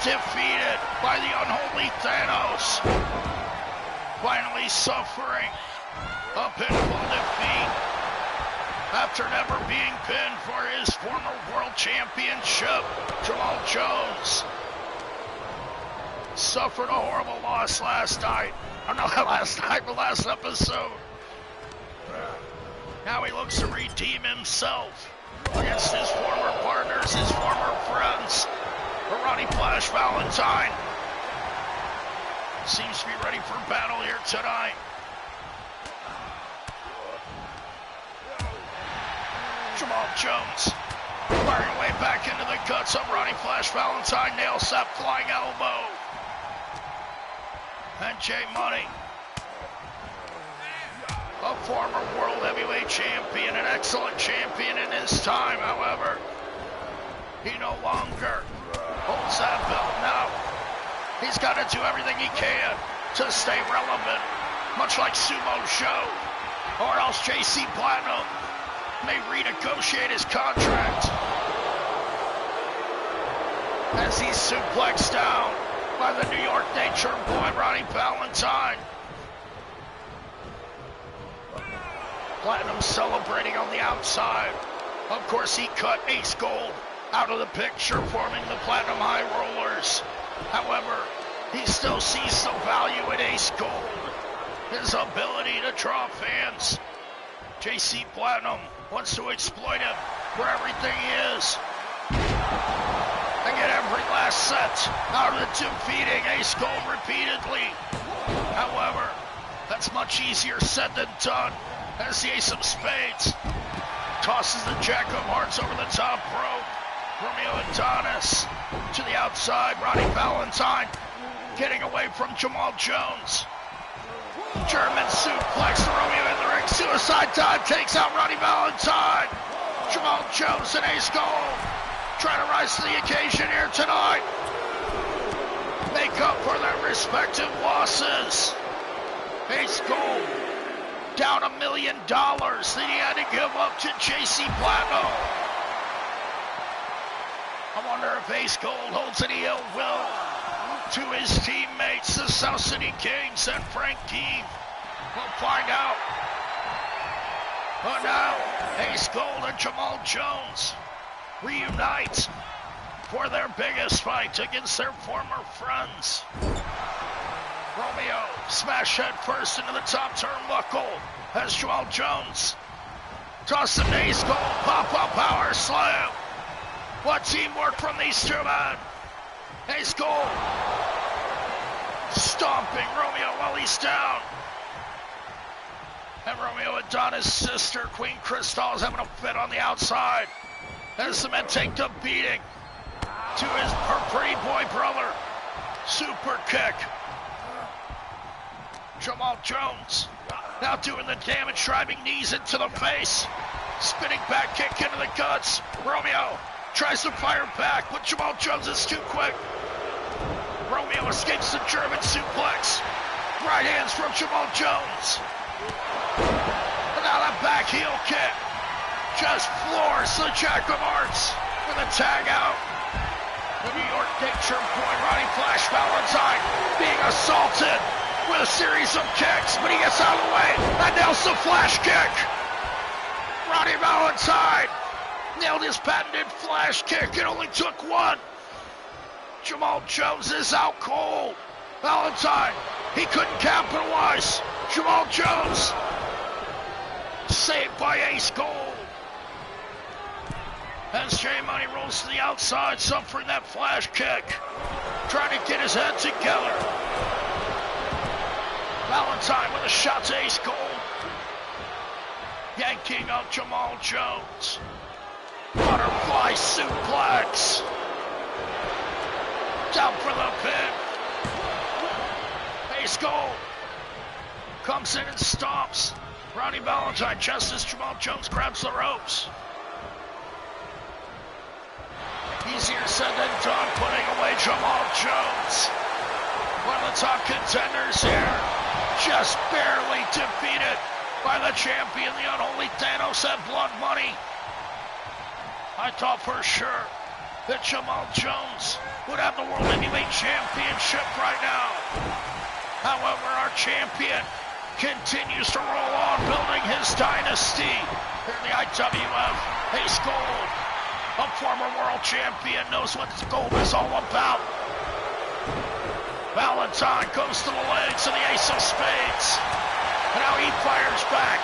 defeated by the unholy Thanos, finally suffering a pinfall defeat after never being pinned for his former world championship. Jamal Jones suffered a horrible loss last night. Or not last night, but last episode. Now he looks to redeem himself against his former partners, his former friends. But Ronnie Flash Valentine seems to be ready for battle here tonight. Jamal Jones firing way back into the guts of Ronnie Flash Valentine. Nails that flying elbow. And Jay Money, a former world heavyweight champion, an excellent champion in his time, however, he no longer holds that belt now. He's got to do everything he can to stay relevant, much like Sumo Joe, or else JC Platinum may renegotiate his contract as he's suplexed down by the New York Nature Boy, Ronnie Valentine. Platinum celebrating on the outside. Of course, he cut Ace Gold out of the picture, forming the Platinum High Rollers. However, he still sees the value in Ace Gold, his ability to draw fans. JC Platinum wants to exploit him for everything he is and get every last set out of defeating Ace Gold repeatedly. However, that's much easier said than done, as the Ace of Spades tosses the Jack of Hearts over the top rope. Romeo Adonis to the outside. Ronnie Valentine getting away from Jamal Jones. German suplex to Romeo in the ring. Suicide dive takes out Ronnie Valentine. Jamal Jones and Ace Gold trying to rise to the occasion here tonight. Make up for their respective losses. Ace Gold down $1 million that he had to give up to JC Platinum. I wonder if Ace Gold holds any ill will to his teammates, the South City Kings and Frank Keith. We'll find out. But now, Ace Gold and Jamal Jones reunite for their biggest fight against their former friends. Romeo smash head first into the top turnbuckle as Jamal Jones tosses him to Ace Gold. Pop-up power slam. What teamwork from these two men. Ace Gold stomping Romeo while he's down. And Romeo Adonis' sister, Queen Crystal, is having a fit on the outside as the men take the beating to her pretty boy brother. Super kick. Jamal Jones now doing the damage, driving knees into the face. Spinning back kick into the guts. Romeo tries to fire back, but Jamal Jones is too quick. Romeo escapes the German suplex. Right hands from Jamal Jones. And now that back heel kick just floors the Jack of Hearts with a tag out. The New York Nature Boy, Ronnie Flash Valentine, being assaulted with a series of kicks, but he gets out of the way and nails the flash kick. Ronnie Valentine nailed his patented flash kick. It only took one. Jamal Jones is out cold. Valentine, he couldn't capitalize. Jamal Jones saved by Ace Gold. As Jay Money rolls to the outside, suffering that flash kick, trying to get his head together. Valentine with a shot to Ace Gold, yanking up Jamal Jones. Butterfly butterfly suplex. Down for the pin. Ace Gold comes in and stomps Ronnie Valentine just as Jamal Jones grabs the ropes. Easier said than done putting away Jamal Jones. One of the top contenders here, just barely defeated by the champion, the unholy Thanos at Blood Money. I thought for sure that Jamal Jones would have the World Heavyweight Championship right now. However, our champion continues to roll on, building his dynasty here in the IWF. Ace Gold, a former world champion, knows what gold is all about. Valentine goes to the legs of the Ace of Spades. And now he fires back.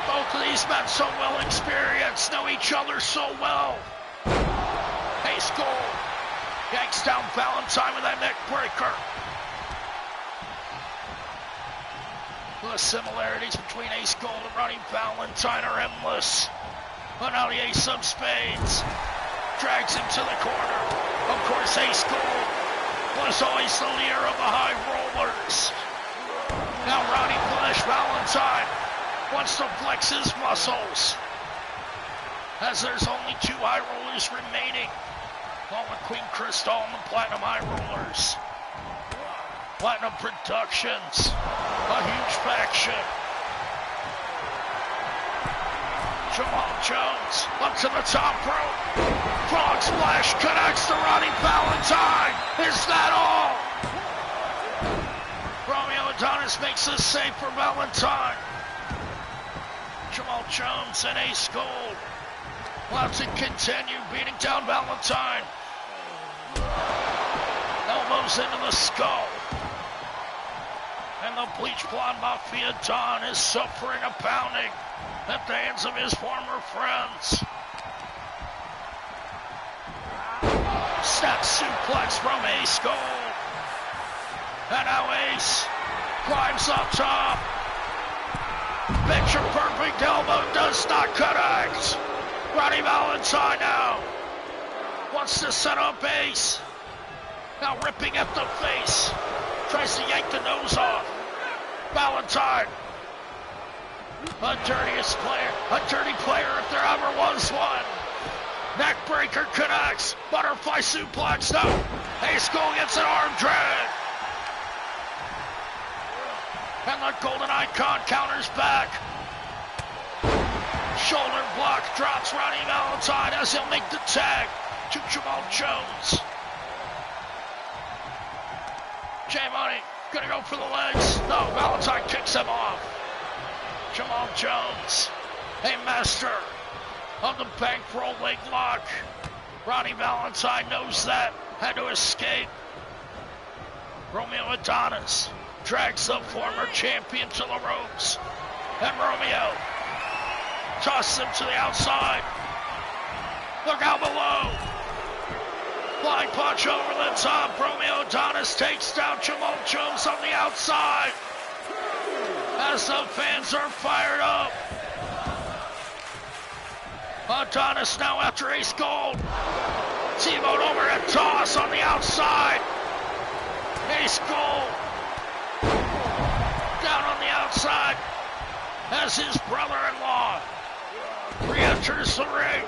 Both of these men so well experienced, know each other so well. Ace Gold yanks down Valentine with that neck breaker. The similarities between Ace Gold and Ronnie Valentine are endless. But now the Ace of Spades drags him to the corner. Of course, Ace Gold was always the leader of the High Rollers. Now Ronnie Flash Valentine wants to flex his muscles, as there's only 2 High Rollers remaining, along with Queen Crystal and the Platinum High Rollers. Platinum Productions, a huge faction. Jamal Jones up to the top rope. Frog Splash connects to Ronnie Valentine. Is that all? Romeo Adonis makes the save for Valentine. Jamal Jones and Ace Gold want to continue beating down Valentine. Elbows into the skull. And the Bleach Blonde Mafia Don is suffering a pounding at the hands of his former friends. Snap suplex from Ace Gold. And now Ace climbs up top. Picture perfect elbow does not connect. Ronnie Valentine now wants to set up Ace. Now ripping at the face. Tries to yank the nose off. Valentine, a dirty player if there ever was one. Neckbreaker connects. Butterfly suplex. No. Ace Gold gets an arm drag. And the Golden Icon counters back. Shoulder block drops Ronnie Valentine as he'll make the tag to Jamal Jones. J-Money gonna go for the legs. No, Valentine kicks him off. Jamal Jones, a master of the bankroll leg lock. Ronnie Valentine knows that. Had to escape. Romeo Adonis drags the former champion to the ropes. And Romeo tosses him to the outside. Look out below. Flying punch over the top. Romeo Adonis takes down Jamal Jones on the outside. As the fans are fired up. Adonis now after Ace Gold. T-Bone over and toss on the outside. Ace Gold down on the outside as his brother-in-law re-enters the ring.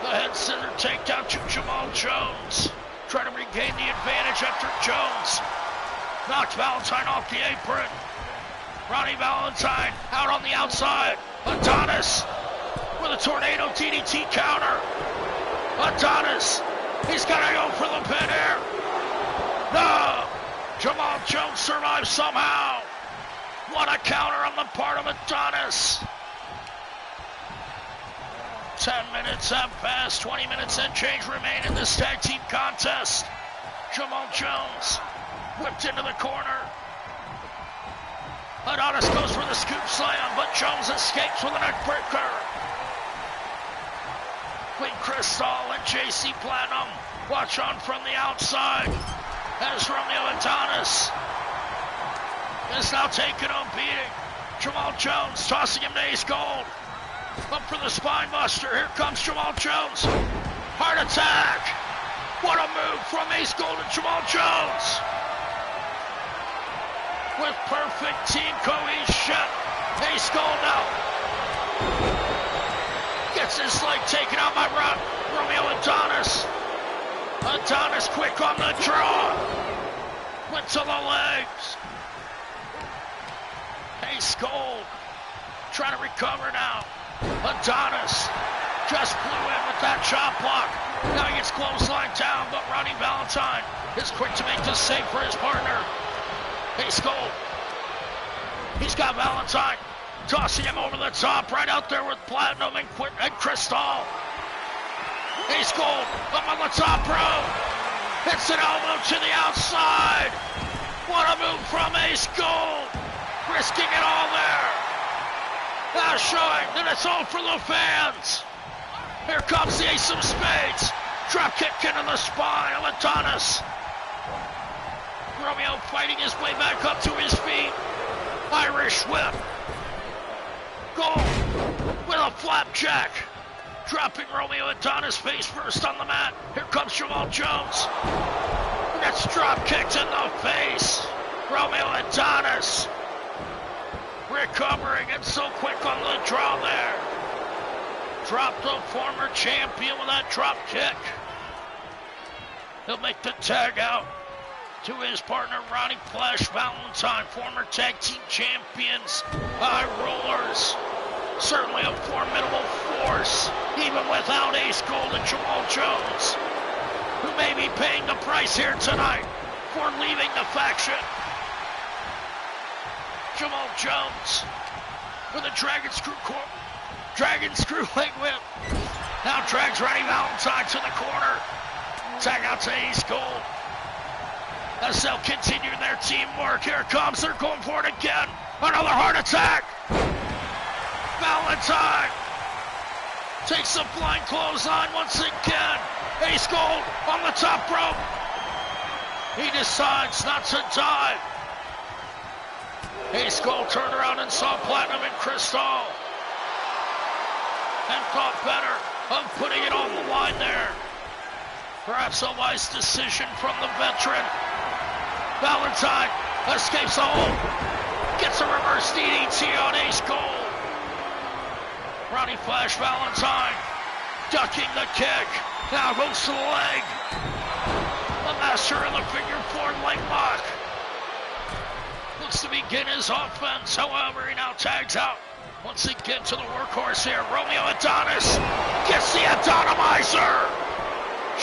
The head scissor takedown to Jamal Jones. Trying to regain the advantage after Jones knocked Valentine off the apron. Ronnie Valentine out on the outside. Adonis with a tornado DDT counter. Adonis, he's got to go for the pin here. No! Jamal Jones survives somehow. What a counter on the part of Adonis. 10 minutes have passed, 20 minutes and change remain in this tag team contest. Jamal Jones whipped into the corner. Adonis goes for the scoop slam, but Jones escapes with a neck breaker. Queen Crystal and JC Platinum watch on from the outside as Romeo Adonis is now taking a beating. Jamal Jones tossing him to Ace Gold. Up for the spine buster. Here comes Jamal Jones. Heart attack. What a move from Ace Gold and Jamal Jones. With perfect team cohesion. Ace Gold now. Gets his leg taken out by Romeo Adonis. Adonis quick on the draw. Went to the legs. Ace Gold trying to recover now. Adonis just blew in with that chop block. Now he gets clotheslined down, but Ronnie Valentine is quick to make the save for his partner. Ace Gold. He's got Valentine tossing him over the top, right out there with Platinum and Crystal. Ace Gold up on the top rope. Hits an elbow to the outside. What a move from Ace Gold. Risking it all there. Now showing that it's all for the fans. Here comes the Ace of Spades. Drop kick into the spine of Adonis. Romeo fighting his way back up to his feet. Irish whip. Gold with a flapjack. Dropping Romeo Adonis face first on the mat. Here comes Jamal Jones. Gets drop kicked in the face. Romeo Adonis recovering and so quick on the draw there. Dropped the former champion with that drop kick. He'll make the tag out to his partner Ronnie Flash Valentine, former tag team champions, High Rollers. Certainly a formidable force, even without Ace Gold and Jamal Jones, who may be paying the price here tonight for leaving the faction. Jamal Jones with a Dragon Screw leg whip. Now drags Ronnie Valentine to the corner. Tag out to Ace Gold. As they'll continue their teamwork. Here it comes. They're going for it again. Another heart attack. Valentine takes a blind clothesline once again. Ace Gold on the top rope. He decides not to dive. Ace Gold turned around and saw Platinum and Crystal and thought better of putting it on the line there. Perhaps a wise decision from the veteran. Valentine escapes the hold. Gets a reverse DDT on Ace Gold. Ronnie Flash Valentine ducking the kick. Now goes to the leg. The master of the figure four leg lock. Looks to begin his offense. However, he now tags out once again to the workhorse here. Romeo Adonis gets the Adonomizer.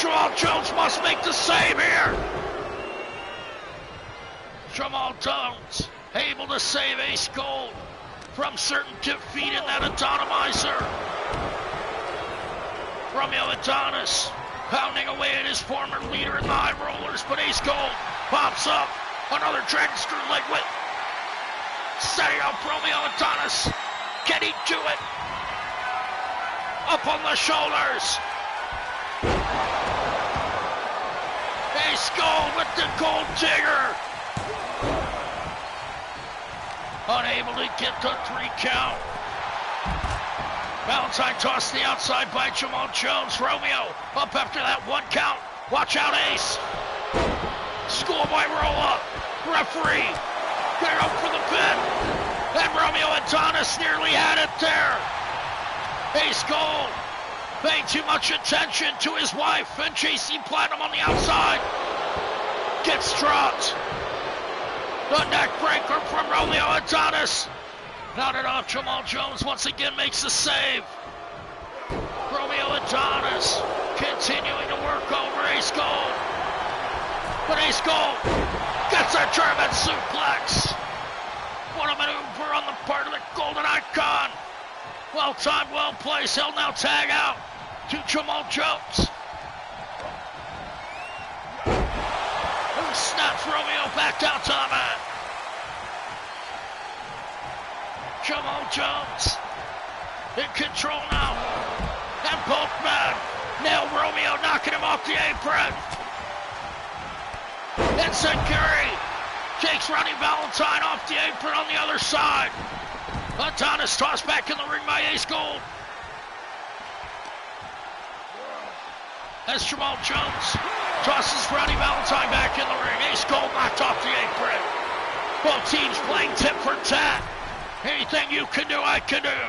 Jamal Jones must make the save here. Jamal Jones able to save Ace Gold from certain defeat in that Adonomizer. Romeo Adonis pounding away at his former leader in the High Rollers, but Ace Gold pops up. Another Dragon Screw leg whip. Setting up Romeo Adonis. Can he do it? Up on the shoulders. Ace Gold with the Gold Digger. Unable to get the 3 count. Valentine tossed the outside by Jamal Jones. Romeo up after that 1 count. Watch out, Ace. Schoolboy roll up. Referee. Get up for the pin. And Romeo Adonis nearly had it there. Ace Gold paying too much attention to his wife and JC Platinum on the outside. Gets dropped. The neck breaker from Romeo Adonis. Not enough. Jamal Jones once again makes the save. Romeo Adonis continuing to work over Ace Gold. But Ace Gold gets a German suplex. What a maneuver on the part of the Golden Icon. Well timed, well placed. He'll now tag out to Jamal Jones. Who snaps Romeo back down to the mat. Jamal Jones in control now. And both men nail Romeo, knocking him off the apron. And Gary takes Ronnie Valentine off the apron on the other side. Adonis tossed back in the ring by Ace Gold. as Jamal Jones tosses Ronnie Valentine back in the ring. Ace Gold knocked off the apron. Both teams playing tit for tat. Anything you can do, I can do.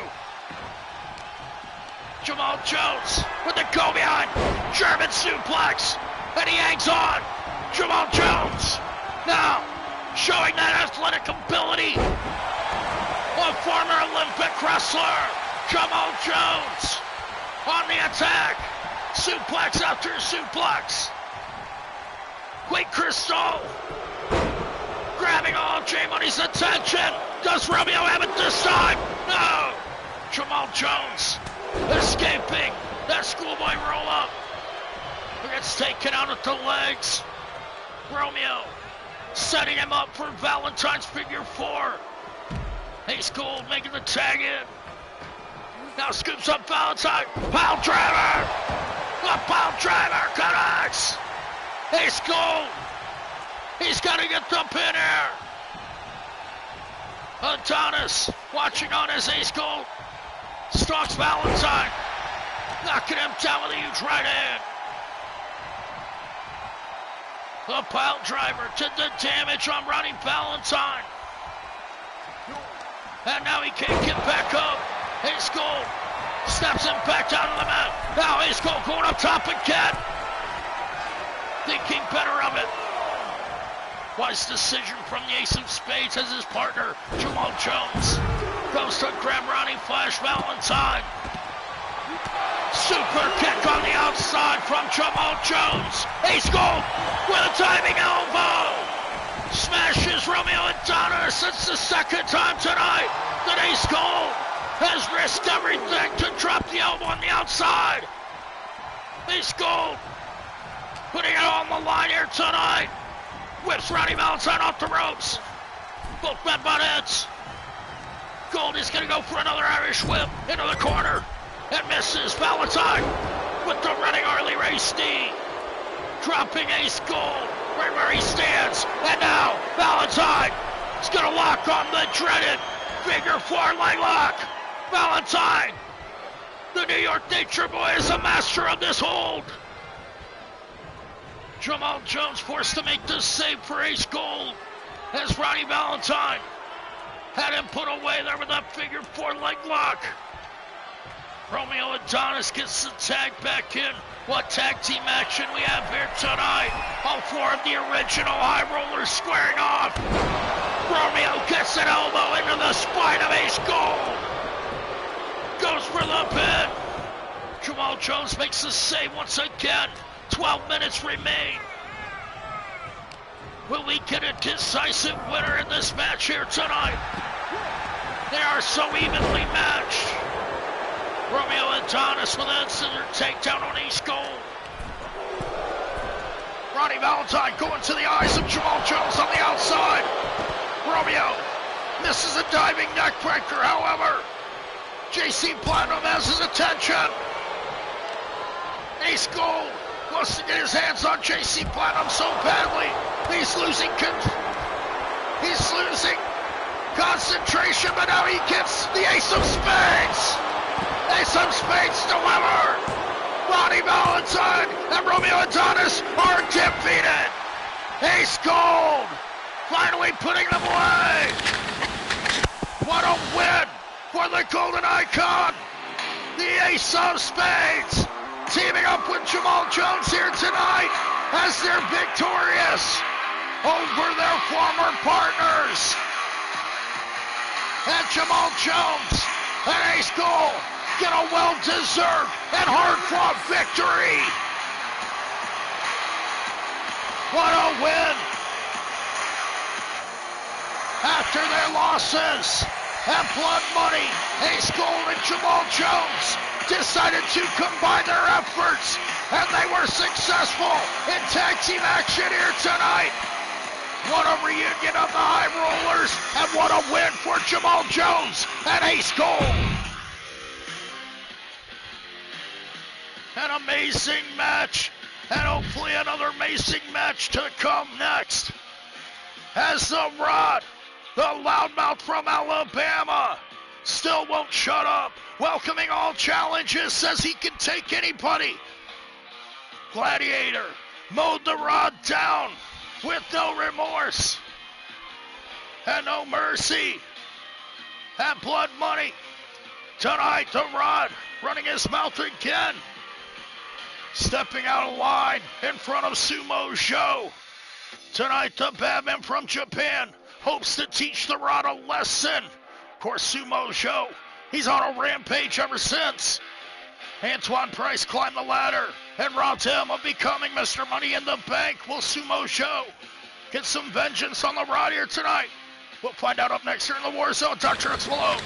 Jamal Jones with the go behind. German suplex. And he hangs on. Jamal Jones now showing that athletic ability. A former Olympic wrestler. Jamal Jones on the attack. Suplex after suplex. Quick Crystal grabbing all J Money's attention. Does Romeo have it this time? No. Jamal Jones escaping that schoolboy roll up. Gets taken out at the legs. Romeo setting him up for Valentine's figure 4. Ace Gold making the tag in. Now scoops up Valentine. Pile driver. A pile driver connects. Ace Gold. He's got to get the pin here. Adonis watching on as Ace Gold stalks Valentine. Knocking him down with a huge right hand. The pile driver did the damage on Ronnie Valentine. And now he can't get back up. Ace Gold steps him back down to the mat. Now Ace Gold going up top again. Thinking better of it. Wise decision from the Ace of Spades as his partner, Jamal Jones. Goes to grab Ronnie Flash Valentine. Super kick on the outside from Jamal Jones. Ace Gold with a diving elbow. Smashes Romeo Adonis. It's the second time tonight that Ace Gold has risked everything to drop the elbow on the outside. Ace Gold putting it on the line here tonight. Whips Ronnie Valentine off the ropes. Both men butt heads. Gold is going to go for another Irish whip into the corner. And misses Valentine with the running Harley Race knee. Dropping Ace Gold right where he stands. And now Valentine is going to lock on the dreaded figure 4 leg lock. Valentine, the New York Nature Boy, is a master of this hold. Jamal Jones forced to make the save for Ace Gold as Ronnie Valentine had him put away there with that figure 4 leg lock. Romeo Adonis gets the tag back in. What tag team action we have here tonight. All 4 of the original High Rollers squaring off. Romeo gets an elbow into the spine of Ace Gold. Goes for the pin. Jamal Jones makes the save once again. 12 minutes remain. Will we get a decisive winner in this match here tonight? They are so evenly matched. Romeo Adonis with a scissor takedown on Ace Gold. Ronnie Valentine going to the eyes of Jamal Jones on the outside. Romeo misses a diving neckbreaker, however. JC Platinum has his attention. Ace Gold wants to get his hands on JC Platinum so badly. He's losing concentration, but now he gets the Ace of Spades. Ace of Spades deliver. Ronnie Valentine and Romeo Adonis are defeated. Ace Gold finally putting them away. What a win for the Golden Icon. The Ace of Spades teaming up with Jamal Jones here tonight as they're victorious over their former partners. And Jamal Jones and Ace Gold get a well-deserved and hard-fought victory. What a win. After their losses and blood money, Ace Gold and Jamal Jones decided to combine their efforts, and they were successful in tag team action here tonight. What a reunion of the High Rollers, and what a win for Jamal Jones and Ace Gold. An amazing match, and hopefully another amazing match to come next. As the Rod, the loudmouth from Alabama, still won't shut up, welcoming all challenges, says he can take anybody. Gladiator mowed the Rod down with no remorse and no mercy. And Blood Money. Tonight, the Rod running his mouth again. Stepping out of line in front of Sumo Joe. Tonight, the Batman from Japan hopes to teach the Rod a lesson. Of course, Sumo Joe, he's on a rampage ever since. Antoine Price climbed the ladder and robbed him of becoming Mr. Money in the Bank. Will Sumo Joe get some vengeance on the Rod here tonight? We'll find out up next here in the Warzone. DrHooksMalone.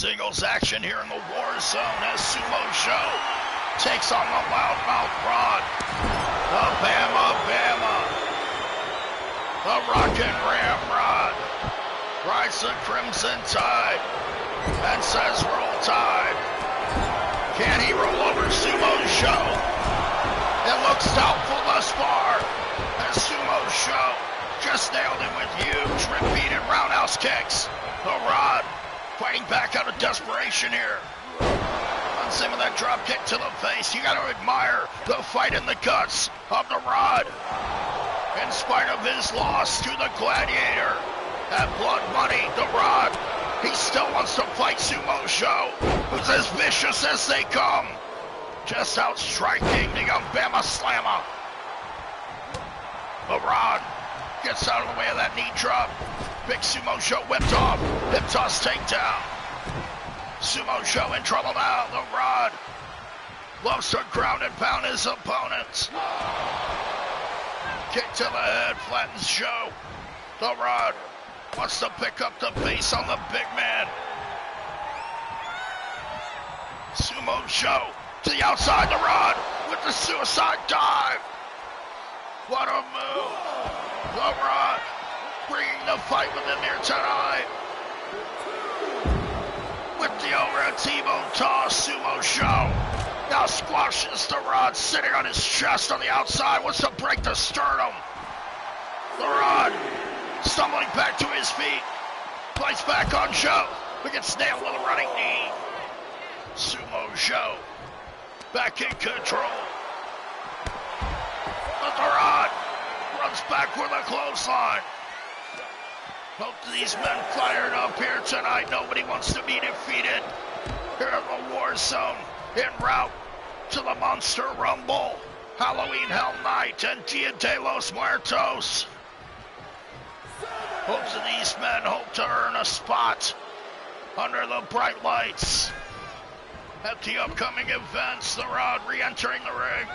Singles action here in the Warzone as Sumo Joe takes on the loudmouth Rod. The Bama, the Rockin' Ramrod rides the Crimson Tide and says roll tide. Can he roll over Sumo Joe? It looks doubtful thus far as Sumo Joe just nailed him with huge repeated roundhouse kicks. The Rod fighting back out of desperation here. On some of that drop kick to the face, you got to admire the fight in the guts of the Rod. In spite of his loss to the Gladiator at Blood Money, the Rod, he still wants to fight Sumo Joe, who's as vicious as they come. Just out striking the young Bama Slammer. The Rod gets out of the way of that knee drop. Big Sumo Joe whipped off. Hip toss takedown. Sumo Joe in trouble now. The Rod loves to ground and pound his opponents. Kick to the head flattens Joe. The Rod wants to pick up the pace on the big man. Sumo Joe to the outside. The Rod with the suicide dive. What a move. The Rod bringing the fight with him here tonight. With the overhead T-bone toss, Sumo Show now squashes the Rod, sitting on his chest on the outside, wants to break the sternum. The Rod stumbling back to his feet, plays back on Show, but gets nailed with a running knee. Sumo Show back in control. But the Rod runs back with a clothesline. Both of these men fired up here tonight. Nobody wants to be defeated here in the Warzone, en route to the Monster Rumble, Halloween Hell Night, and Dia de los Muertos. Both of these men hope to earn a spot under the bright lights at the upcoming events. The Rod re-entering the ring.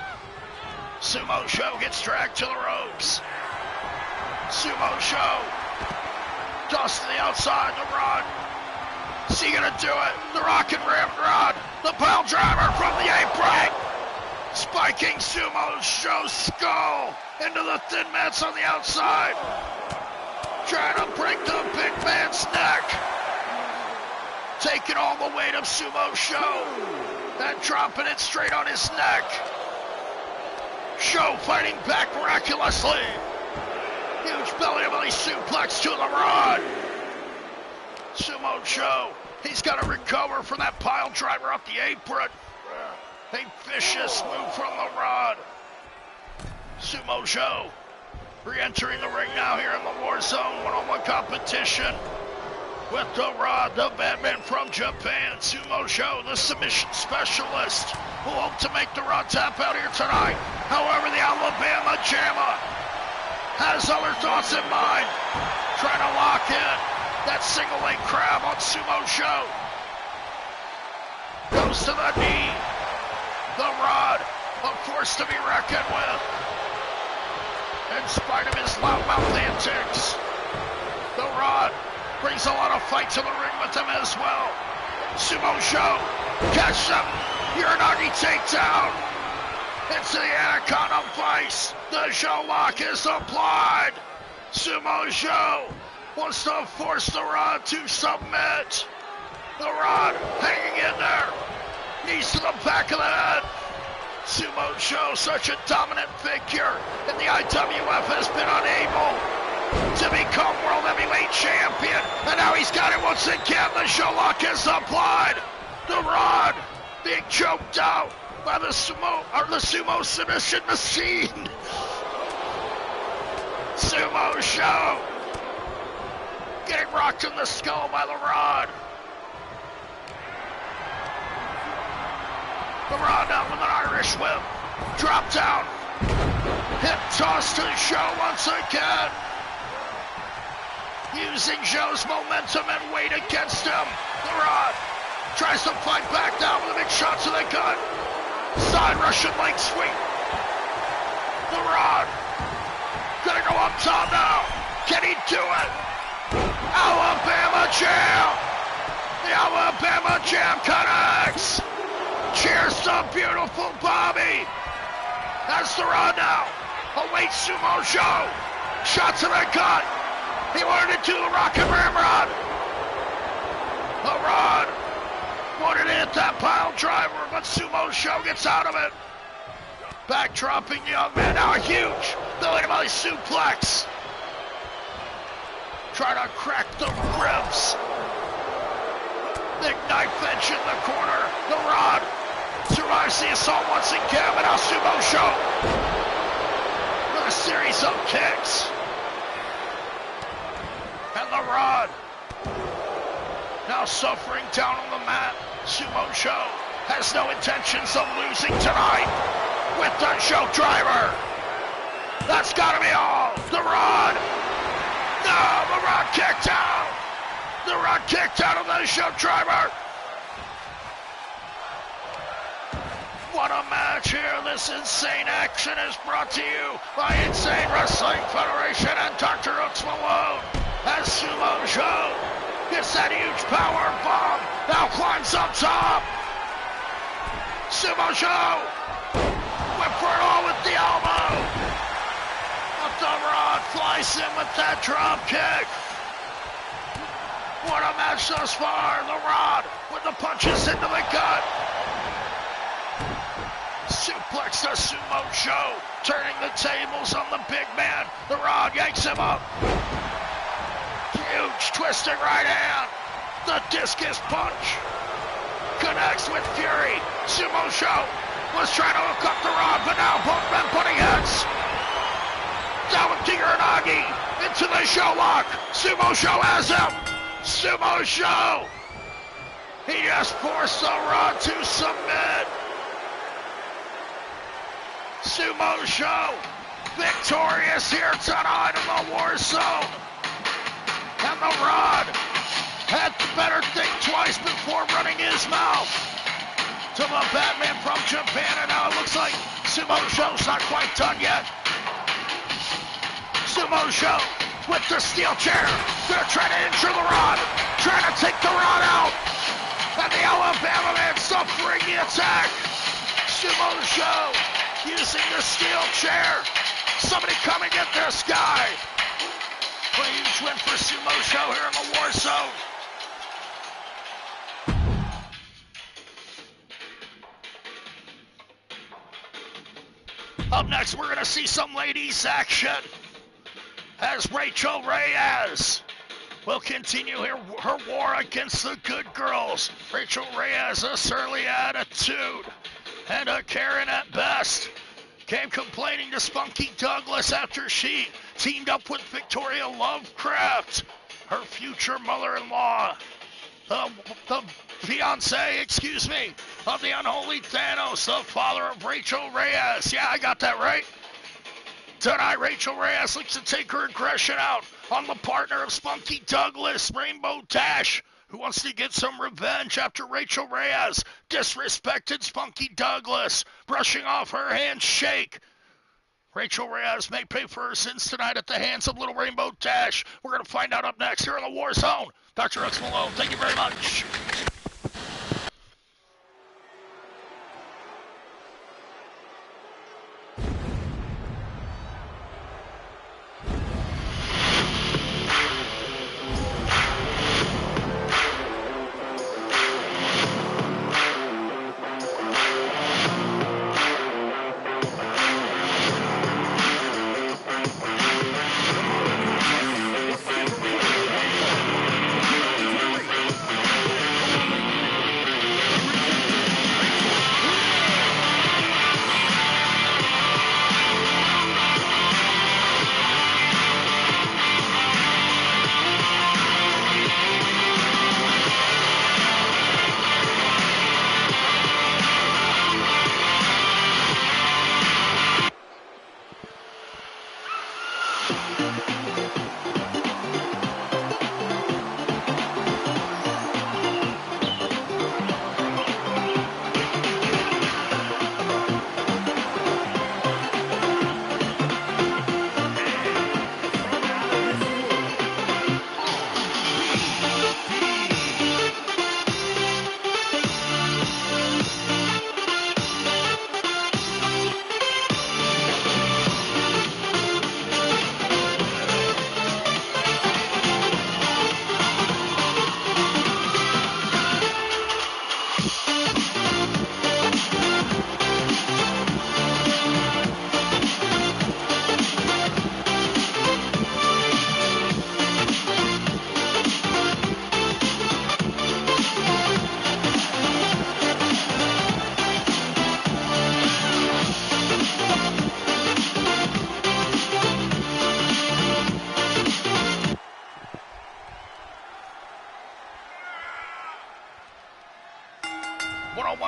Sumo Show gets dragged to the ropes. Sumo Show tossed to the outside. The Rod, is he gonna do it? The Rocket Ram Rod, the pile driver from the apron, spiking Sumo Show's skull into the thin mats on the outside, trying to break the big man's neck, taking all the weight of Sumo Show and dropping it straight on his neck. Show fighting back miraculously. Huge belly-to-belly suplex to the Rod. Sumo Show, he's got to recover from that pile driver up the apron. A vicious move from the Rod. Sumo Show re-entering the ring now here in the Warzone one-on-one competition with the Rod, the Batman from Japan. Sumo Show, the submission specialist, who hope to make the Rod tap out here tonight. However, the Alabama Jammer has other thoughts in mind, trying to lock in that single leg crab on Sumo Show. Goes to the knee. The Rod, a force to be reckoned with, in spite of his loudmouth antics. The Rod brings a lot of fight to the ring with him as well. Sumo Show, catch him. Uranagi takedown into the Anaconda Vice. The Show lock is applied. Sumo Show wants to force the Rod to submit. The Rod hanging in there. Knees to the back of the head. Sumo Show, such a dominant figure in the IWF, has been unable to become World Heavyweight Champion. And now he's got it once again. The Show lock is applied. The Rod being choked out by the sumo submission machine. Sumo Show getting rocked in the skull by the Rod. The Rod now with an Irish whip. Drop down. Hip toss to Show once again. Using Show's momentum and weight against him. The Rod tries to fight back down with a big shot to the gut. Side Russian leg sweep. The Rod gonna go up top now. Can he do it? Alabama Jam. The Alabama Jam connects. Cheers to beautiful Bobby. That's the Rod now. Awaits Sumo Show. Shot to the gut. He wanted to do the Rocket Ramrod. The Rod wanted to hit that pile driver, but Sumo Show gets out of it. Backdropping the young man. Now a huge belly-to-belly suplex. Trying to crack the ribs. Big knife edge in the corner. The Rod survives the assault once again, but now Sumo Show with a series of kicks. And the Rod now suffering down on the mat. Sumo Show has no intentions of losing tonight with the Show driver. That's gotta be all. The Rod. No, the Rod kicked out. The Rod kicked out of the Show driver. What a match here. This insane action is brought to you by Insane Wrestling Federation and DrHooksMalone. As Sumo Show gets that huge power bomb, now climbs up top. Sumo Show, whip for it all with the elbow. But the Rod flies in with that drop kick. What a match match thus far. The Rod with the punches into the gut. Suplex to Sumo Joe, turning the tables on the big man. The Rod yanks him up. Huge twisting right hand. The discus punch connects with fury. Sumo Joe was trying to hook up the Rod, but now both men putting heads. Down with Uranagi into the show lock. Sumo Joe has him. Sumo Joe. He just forced the Rod to submit. Sumo Joe victorious here tonight in the Warzone. And the Rod had better think twice before running his mouth to the Batman from Japan, and now it looks like Sumo Joe's not quite done yet. Sumo Joe with the steel chair. They're trying to injure the Rod, trying to take the Rod out. And the Alabama man suffering the attack. Sumo Joe using the steel chair. Somebody come and get this guy. A huge win for Sumo Joe here in the Warzone. Up next, we're going to see some ladies action as Rachel Reyes will continue her war against the good girls. Rachel Reyes, a surly attitude and a Karen at best, came complaining to Spunky Douglas after she teamed up with Victoria Lovecraft, her future mother-in-law, the fiance, of the unholy Thanos, the father of Rachel Reyes. Yeah, I got that right. Tonight, Rachel Reyes looks to take her aggression out on the partner of Spunky Douglas, Rainbow Dash, who wants to get some revenge after Rachel Reyes disrespected Spunky Douglas, brushing off her handshake. Rachel Reyes may pay for her sins tonight at the hands of Little Rainbow Dash. We're going to find out up next here in the Warzone. DrHooksMalone, thank you very much.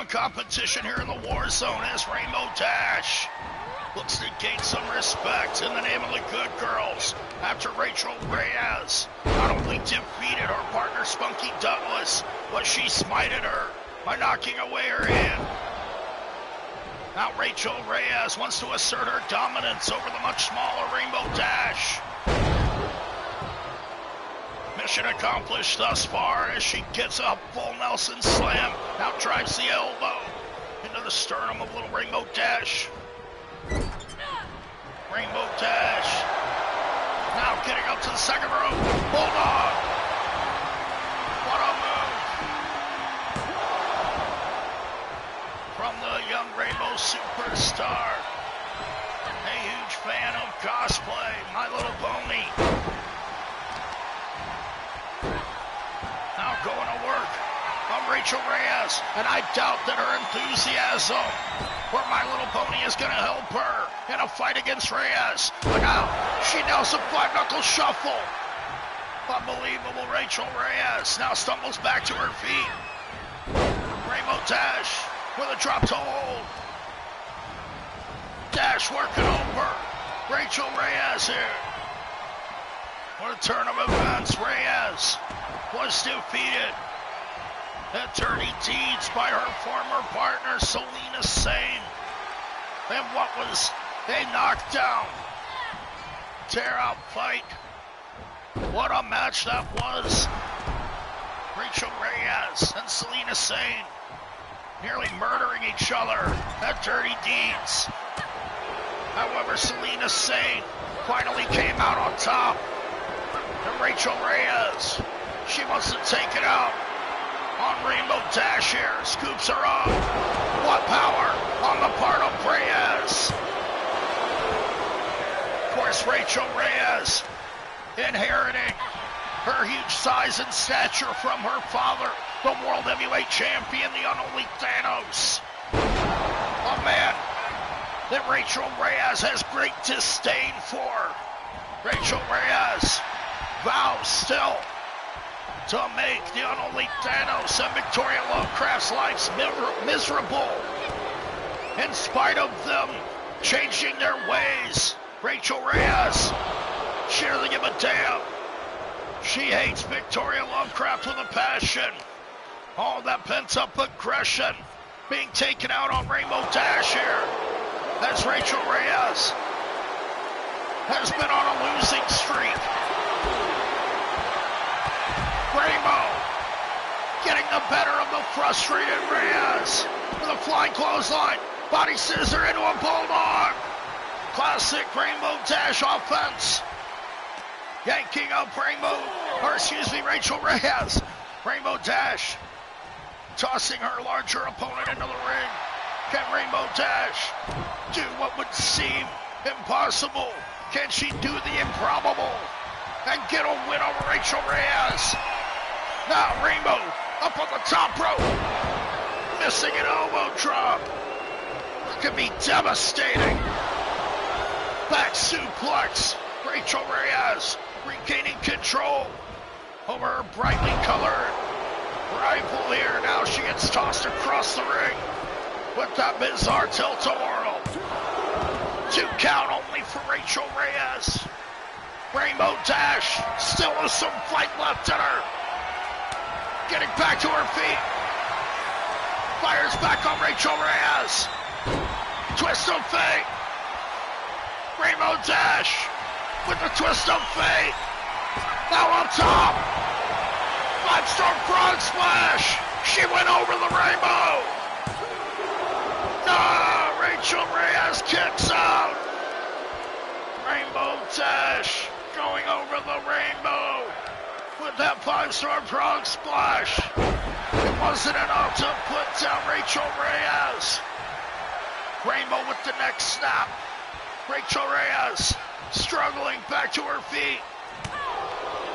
Competition here in the Warzone as Rainbow Dash looks to gain some respect in the name of the good girls after Rachel Reyes not only defeated her partner Spunky Douglas, but she smited her by knocking away her hand. Now Rachel Reyes wants to assert her dominance over the much smaller Rainbow Dash. Mission accomplished thus far as she gets a full Nelson slam. Now drives the elbow into the sternum of Little Rainbow Dash. Rainbow Dash now getting up to the second rope. Bulldog. What a Rachel Reyes, and I doubt that her enthusiasm for My Little Pony is going to help her in a fight against Reyes. Look out, she nails a five-knuckle shuffle. Unbelievable. Rachel Reyes now stumbles back to her feet. Rainbow Dash with a drop to hold. Dash working over Rachel Reyes here. What a turn of events. Reyes was defeated at Dirty Deeds by her former partner, Selena Sane. And what was a knockdown, tear-out fight. What a match that was. Rachel Reyes and Selena Sane nearly murdering each other at Dirty Deeds. However, Selena Sane finally came out on top. And Rachel Reyes, she wants to take it out on Rainbow Dash here. Scoops her up. What power on the part of Reyes. Of course, Rachel Reyes inheriting her huge size and stature from her father, the World Heavyweight Champion, the unholy Thanos. A man that Rachel Reyes has great disdain for. Rachel Reyes vows still to make the unholy Thanos and Victoria Lovecraft's lives miserable. In spite of them changing their ways, Rachel Reyes, she doesn't give a damn. She hates Victoria Lovecraft with a passion. All that pent-up aggression being taken out on Rainbow Dash here. As Rachel Reyes has been on a losing streak. Rainbow getting the better of the frustrated Reyes with a flying clothesline. Body scissor into a bulldog. Classic Rainbow Dash offense. Yanking up Rachel Reyes. Rainbow Dash tossing her larger opponent into the ring. Can Rainbow Dash do what would seem impossible? Can she do the improbable and get a win over Rachel Reyes? Now Rainbow up on the top rope, missing an elbow drop. It could be devastating. Back suplex. Rachel Reyes regaining control over her brightly colored rival here. Now she gets tossed across the ring with that bizarre tilt-a-whirl. 2 count only for Rachel Reyes. Rainbow Dash still has some fight left in her. Getting back to her feet. Fires back on Rachel Reyes. Twist of fate. Rainbow Dash with the twist of fate. Now on top. 5-star frog splash. She went over the rainbow. Rachel Reyes kicks out. Rainbow Dash going over the rainbow with that 5-star frog splash. It wasn't enough to put down Rachel Reyes. Rainbow with the next snap. Rachel Reyes struggling back to her feet.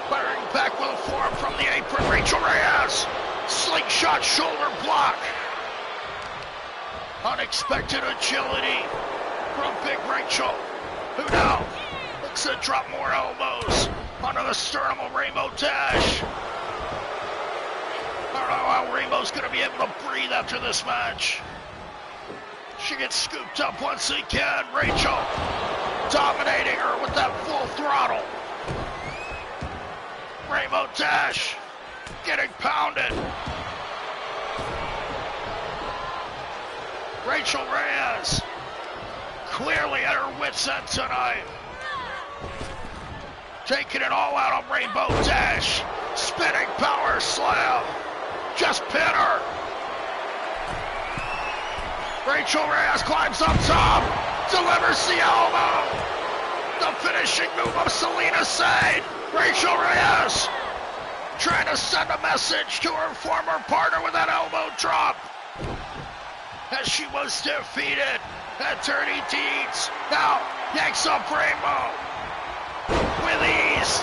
Firing back with a forearm from the apron. Rachel Reyes. Slingshot shoulder block. Unexpected agility from Big Rachel, who now looks to drop more elbows onto the sternum of Rainbow Dash. I don't know how Rainbow's going to be able to breathe after this match. She gets scooped up once again. Rachel dominating her with that full throttle. Rainbow Dash getting pounded. Rachel Reyes clearly at her wit's end tonight. Taking it all out on Rainbow Dash. Spinning power slam. Just pin her. Rachel Reyes climbs up top. Delivers the elbow. The finishing move of Selena Sane. Rachel Reyes trying to send a message to her former partner with that elbow drop. As she was defeated at Dirty Deeds. Now yanks up Rainbow with ease.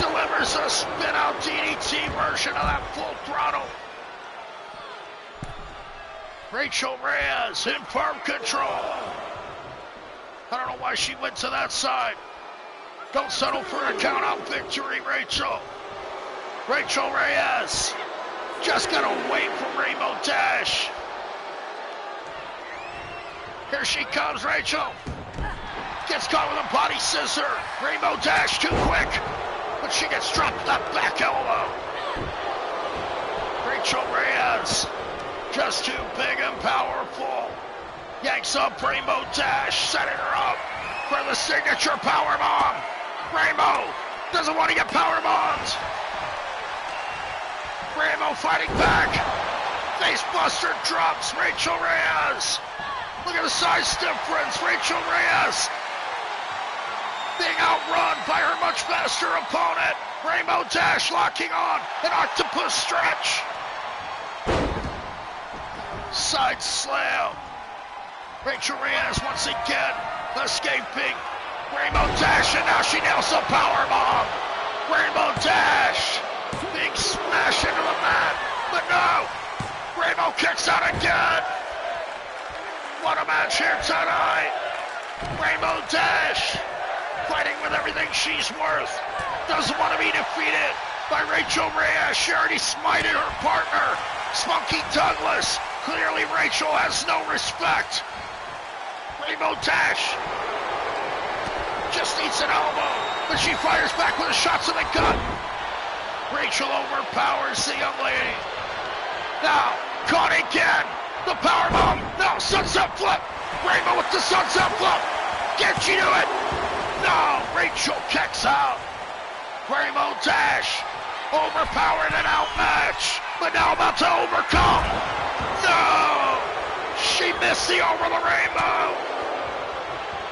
Delivers a spin out DDT version of that full throttle. Rachel Reyes in firm control. I don't know why she went to that side. Don't settle for a count-out victory, Rachel. Rachel Reyes just gonna wait for Rainbow Dash. Here she comes, Rachel. Gets caught with a body scissor. Rainbow Dash too quick, but she gets dropped that back elbow. Rachel Reyes, just too big and powerful. Yanks up Rainbow Dash, setting her up for the signature powerbomb. Rainbow doesn't want to get powerbombed. Rainbow fighting back. Facebuster drops Rachel Reyes. Look at the size difference. Rachel Reyes being outrun by her much faster opponent. Rainbow Dash locking on an octopus stretch. Side slam. Rachel Reyes once again escaping. Rainbow Dash, and now she nails a powerbomb. Rainbow Dash being smashed into the mat, but no. Rainbow kicks out again. What a match here tonight. Rainbow Dash fighting with everything she's worth. Doesn't want to be defeated by Rachel Reyes. She already smited her partner, Spunky Douglas. Clearly Rachel has no respect. Rainbow Dash just needs an elbow, but she fires back with the shots in the gut. Rachel overpowers the young lady. Now, caught again. The powerbomb. No, sunset flip. Rainbow with the sunset flip. Can she do it? No, Rachel kicks out. Rainbow Dash overpowered and outmatched, but now about to overcome. No, she missed the over the rainbow.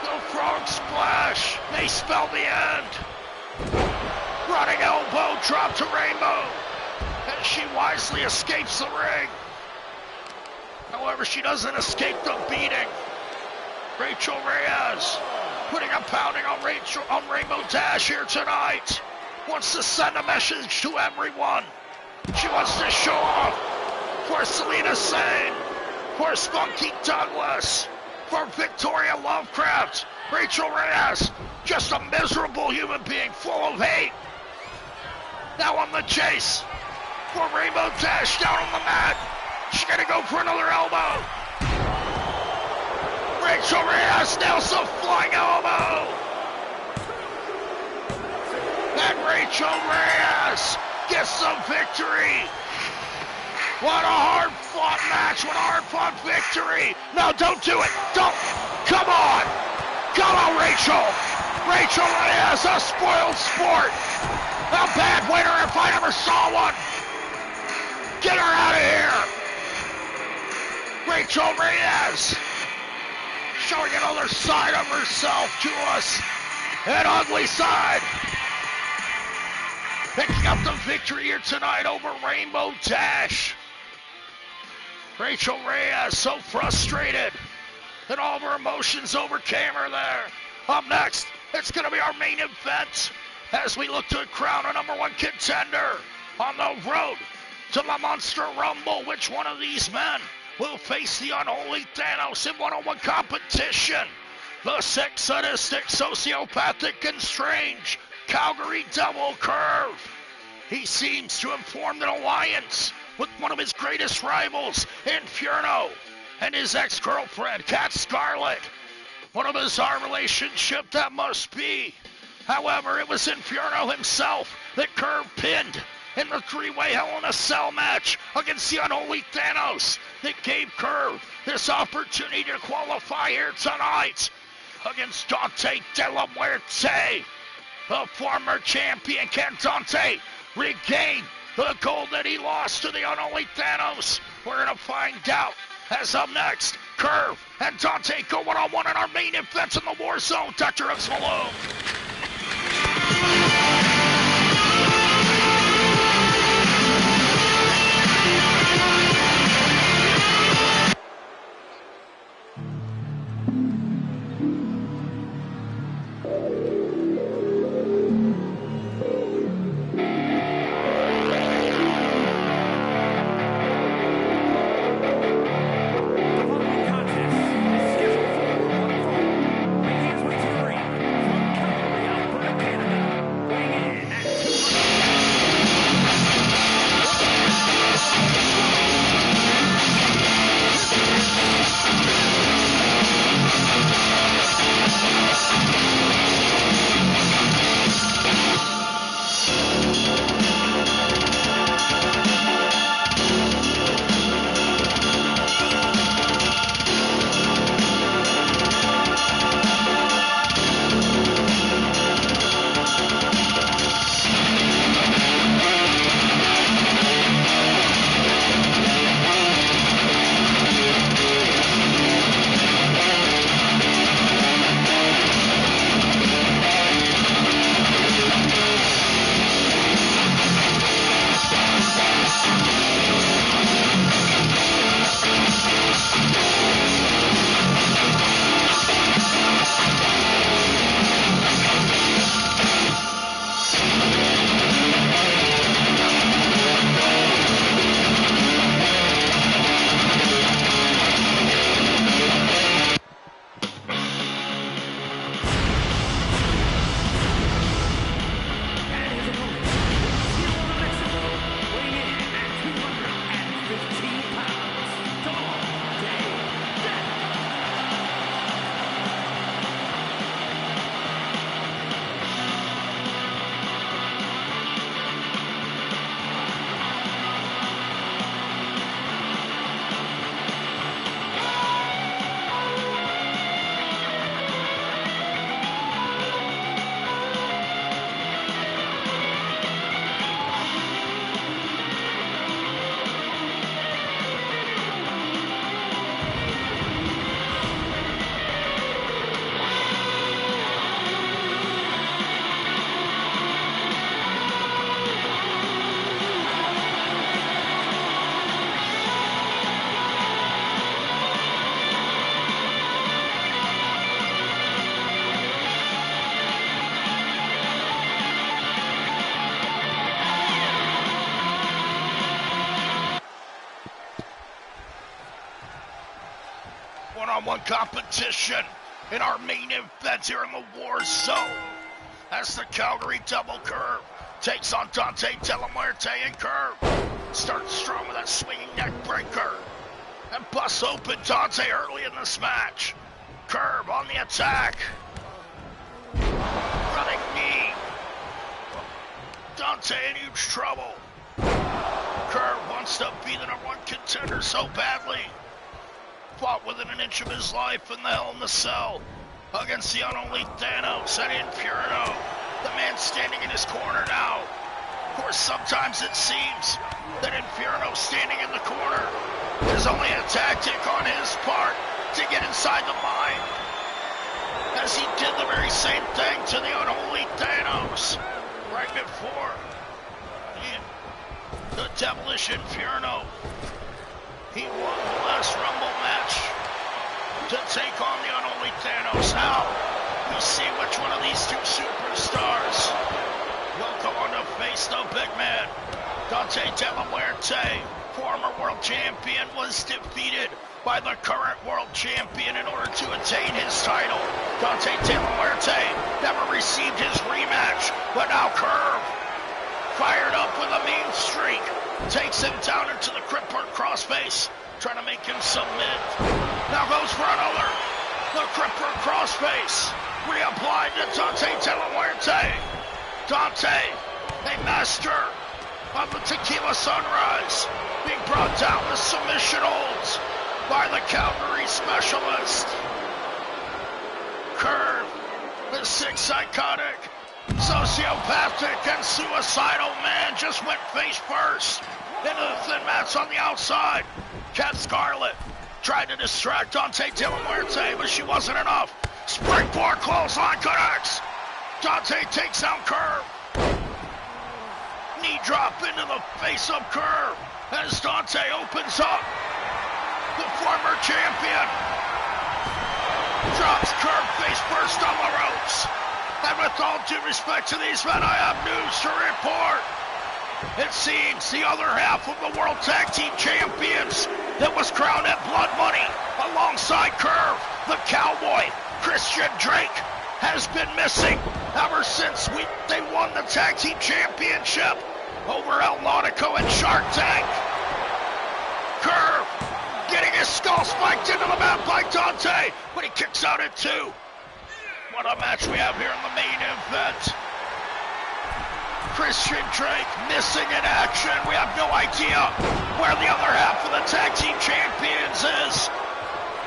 The frog splash may spell the end. Running elbow drop to Rainbow, and she wisely escapes the ring. However, she doesn't escape the beating. Rachel Reyes putting a pounding on Rainbow Dash here tonight. Wants to send a message to everyone. She wants to show off for Selena Sane, for Spunky Douglas, for Victoria Lovecraft. Rachel Reyes, just a miserable human being full of hate. Now on the chase for Rainbow Dash down on the mat. She's gonna go for another elbow. Rachel Reyes nails a flying elbow. And Rachel Reyes gets the victory. What a hard-fought match, what a hard-fought victory. No, don't do it, don't. Come on, Rachel. Rachel Reyes, a spoiled sport. A bad winner if I ever saw one. Get her out of here. Rachel Reyes showing another side of herself to us. An ugly side. Picking up the victory here tonight over Rainbow Dash. Rachel Reyes so frustrated that all of her emotions overcame her there. Up next, it's going to be our main event as we look to crown a #1 contender on the road to the Monster Rumble. Which one of these men will face the unholy Thanos in one-on-one competition? The sick, sadistic, sociopathic, and strange Calgary Devil Curve. He seems to have formed an alliance with one of his greatest rivals, Inferno, and his ex-girlfriend, Cat Scarlet. What a bizarre relationship that must be. However, it was Inferno himself that Curve pinned in the three-way Hell in a Cell match against the unholy Thanos that gave Curve this opportunity to qualify here tonight against Dante De La Muerte. The former champion, can Dante regain the gold that he lost to the unholy Thanos? We're going to find out. As up next, Curve and Dante go one-on-one in our main event in the Warzone. DrHooksMalone. one-on-one competition in our main event here in the War Zone. As the Calgary double curve takes on Dante De La Muerte, and Curve starts strong with a swinging neck breaker and busts open Dante early in this match. Curve on the attack. Running knee. Dante in huge trouble. Curve wants to be the #1 contender so badly. Fought within an inch of his life in the Hell in the Cell against the unholy Thanos and Inferno. The man standing in his corner now. Of course, sometimes it seems that Inferno standing in the corner is only a tactic on his part to get inside the mind, as he did the very same thing to the unholy Thanos right before the devilish Inferno. He won the last Rumble match to take on the unholy Thanos. Now, we see which one of these two superstars will go on to face the big man. Dante De La Muerte, former world champion, was defeated by the current world champion in order to attain his title. Dante De La Muerte never received his rematch, but now Curve, fired up with a mean streak, takes him down into the Crippler crossface, trying to make him submit. Now goes for another. The Crippler crossface reapplied to Dante De La Muerte. Dante, a master of the Tequila Sunrise, being brought down with submission holds by the Calgary specialist. Curve, the sick, psychotic, sociopathic, and suicidal man just went face first into the thin mats on the outside. Cat Scarlet tried to distract Dante De La Muerte, but she wasn't enough. Springboard clothesline connects. Dante takes down Curve. Knee drop into the face of Curve as Dante opens up. The former champion drops Curve face first on the ropes. And with all due respect to these men, I have news to report. It seems the other half of the World Tag Team Champions that was crowned at Blood Money alongside Curve, the Cowboy, Christian Drake, has been missing ever since they won the Tag Team Championship over El Nautico and Shark Tank. Curve getting his skull spiked into the mat by Dante, but he kicks out at 2. What a match we have here in the main event. Christian Drake missing in action. We have no idea where the other half of the Tag Team Champions is.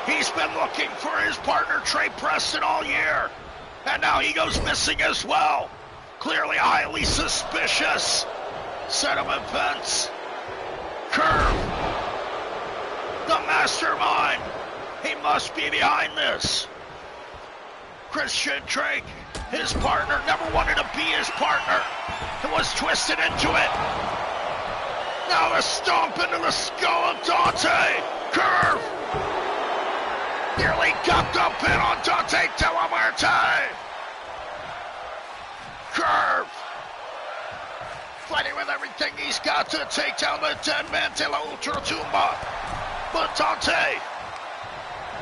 He's been looking for his partner Trey Preston all year, and now he goes missing as well. Clearly highly suspicious set of events. Curve, the mastermind, he must be behind this. Christian Drake, his partner, never wanted to be his partner. He was twisted into it. Now a stomp into the skull of Dante. Curve nearly got the pin on Dante De La Muerte. Curve fighting with everything he's got to take down the dead man De La Ultratumba. But Dante,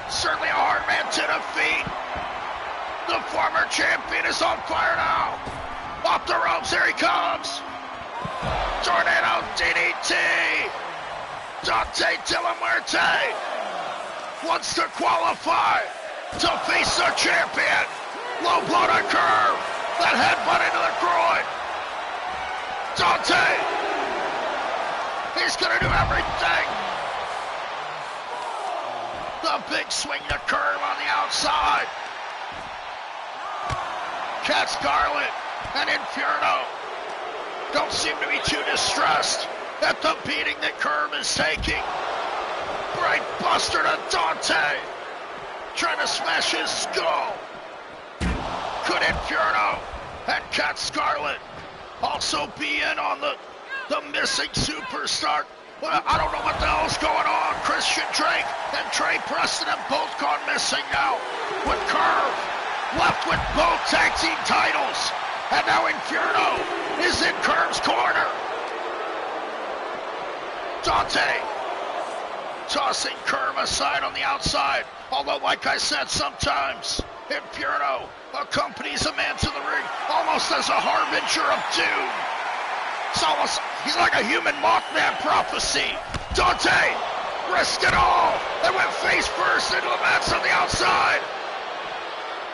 certainly a hard man to defeat. The former champion is on fire now. Off the ropes, here he comes. Tornado DDT. Dante De La Muerte wants to qualify to face the champion. Low blow to Curve. That headbutt into the groin. Dante, he's gonna do everything. The big swing to Curve on the outside. Cat Scarlet and Inferno don't seem to be too distressed at the beating that Curve is taking. Bright buster to Dante, trying to smash his skull. Could Inferno and Cat Scarlet also be in on the missing superstar? Well, I don't know what the hell's going on. Christian Drake and Trey Preston have both gone missing now, with Curve left with both tag team titles. And now Inferno is in Curve's corner. Dante tossing Curve aside on the outside. Although, like I said, sometimes Inferno accompanies a man to the ring almost as a harbinger of doom. It's almost, he's like a human Mothman prophecy. Dante risked it all and went face first into the mats on the outside.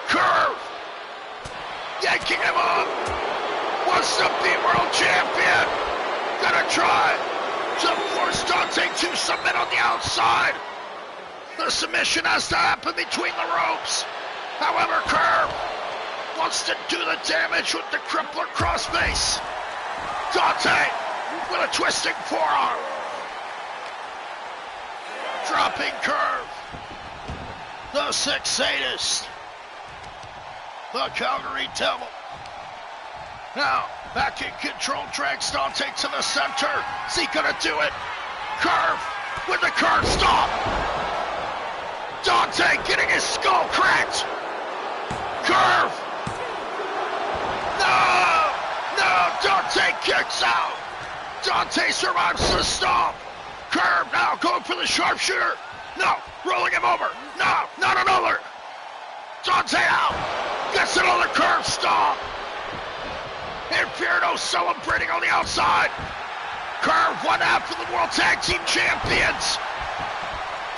Curve yanking him up. Wants to be world champion. Gonna try to force Dante to submit on the outside. The submission has to happen between the ropes. However, Curve wants to do the damage with the crippler crossface. Dante with a twisting forearm. Dropping Curve. The Six Sadist. The Calgary Devil. Now, back in control, drags Dante to the center. Is he gonna do it? Curve with the curve stop. Dante getting his skull cracked. Curve. No, Dante kicks out. Dante survives the stomp. Curve now going for the sharpshooter. No, rolling him over. No, not another. Dante out. Gets another curve stomp. Inferno celebrating on the outside. Curve, one half of the World Tag Team Champions.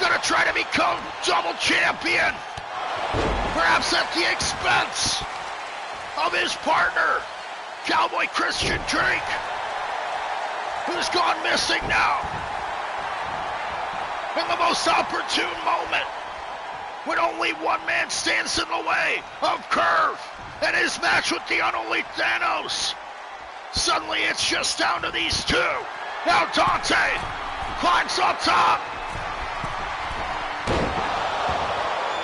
Gonna try to become double champion. Perhaps at the expense of his partner, Cowboy Christian Drake, who's gone missing now. In the most opportune moment, when only one man stands in the way of Curve and his match with the unholy Thanos. Suddenly it's just down to these two. Now Dante climbs on top.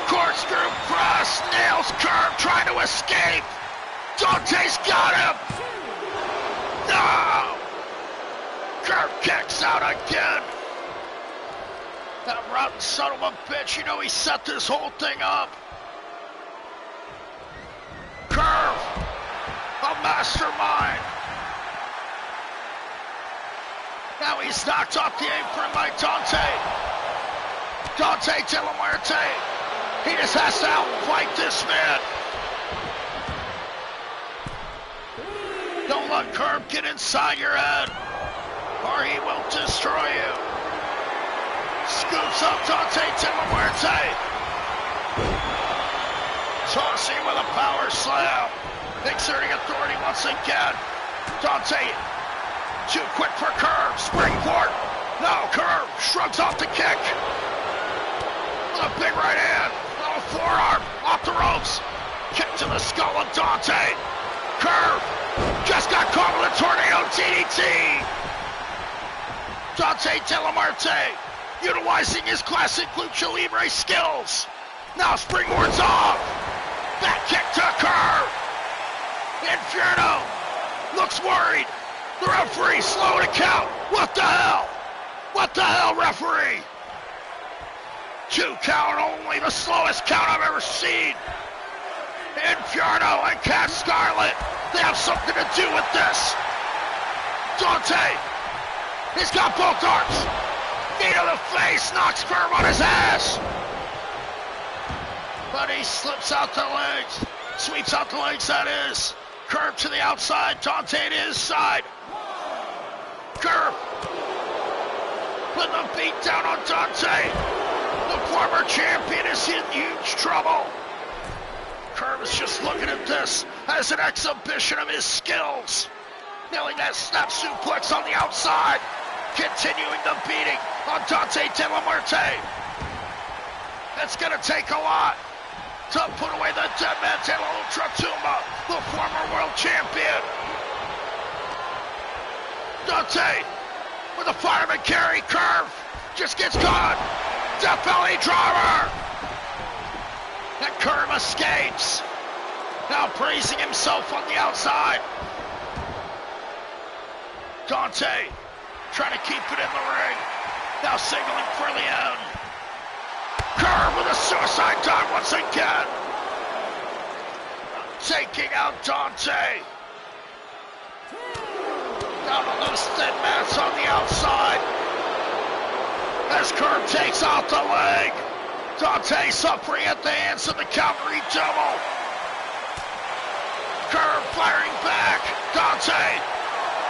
Corkscrew press, nails Curve trying to escape. Dante's got him. No! Curve kicks out again. That rotten son of a bitch, you know he set this whole thing up. Curve, a mastermind. Now he's knocked off the apron by Dante. Dante de la Muerte. He just has to outfight this man. Don't let Curve get inside your head, or he will destroy you. Scoops up Dante de la Muerte. Tossing with a power slam. Exerting authority once again. Dante, too quick for Curve. Springboard. No, Curve shrugs off the kick. With a big right hand. Oh, forearm. Off the ropes. Kick to the skull of Dante. Curve just got caught with a tornado DDT. Dante de la Muerte utilizing his classic Lucha Libre skills. Now springboard's off. Back kick to Curve. Inferno looks worried. The referee slow to count. What the hell? What the hell, referee? 2 count only, the slowest count I've ever seen. Inferno and Cat Scarlet, they have something to do with this. Dante, he's got both arms. Knee to the face, knocks Curve on his ass. But he slips out the legs, sweeps out the legs, that is. Curve to the outside, Dante to his side. Curve putting the beat down on Dante. The former champion is in huge trouble. Curve is just looking at this as an exhibition of his skills. Nailing that snap suplex on the outside. Continuing the beating on Dante de la Muerte. It's gonna take a lot to put away the dead man de la Ultratumba, the former world champion. Dante with a fireman carry. Curve just gets caught. Death Valley driver. And Curve escapes. Now praising himself on the outside. Dante trying to keep it in the ring. Now signaling for the end. Curve with a suicide dive once again. Taking out Dante. Down on those thin mats on the outside. as Curve takes out the leg. Dante suffering at the hands of the Calgary Devil. Curve firing back. Dante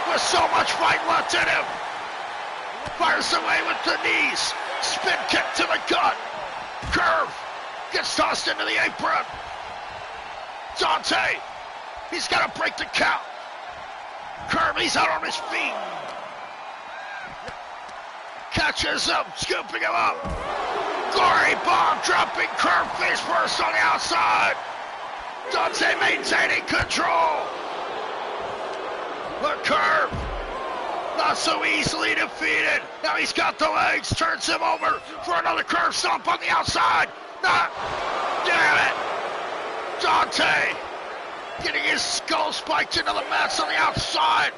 with so much fight left in him. Fires away with the knees. Spin kick to the gut. Curve gets tossed into the apron. Dante, he's got to break the count. Curve, he's out on his feet. Catches him, scooping him up. Glory bomb, dropping Curve face first on the outside. Dante maintaining control. But Curve, not so easily defeated. Now he's got the legs, turns him over for another Curve stomp on the outside. Damn it. Dante getting his skull spiked into the mats on the outside.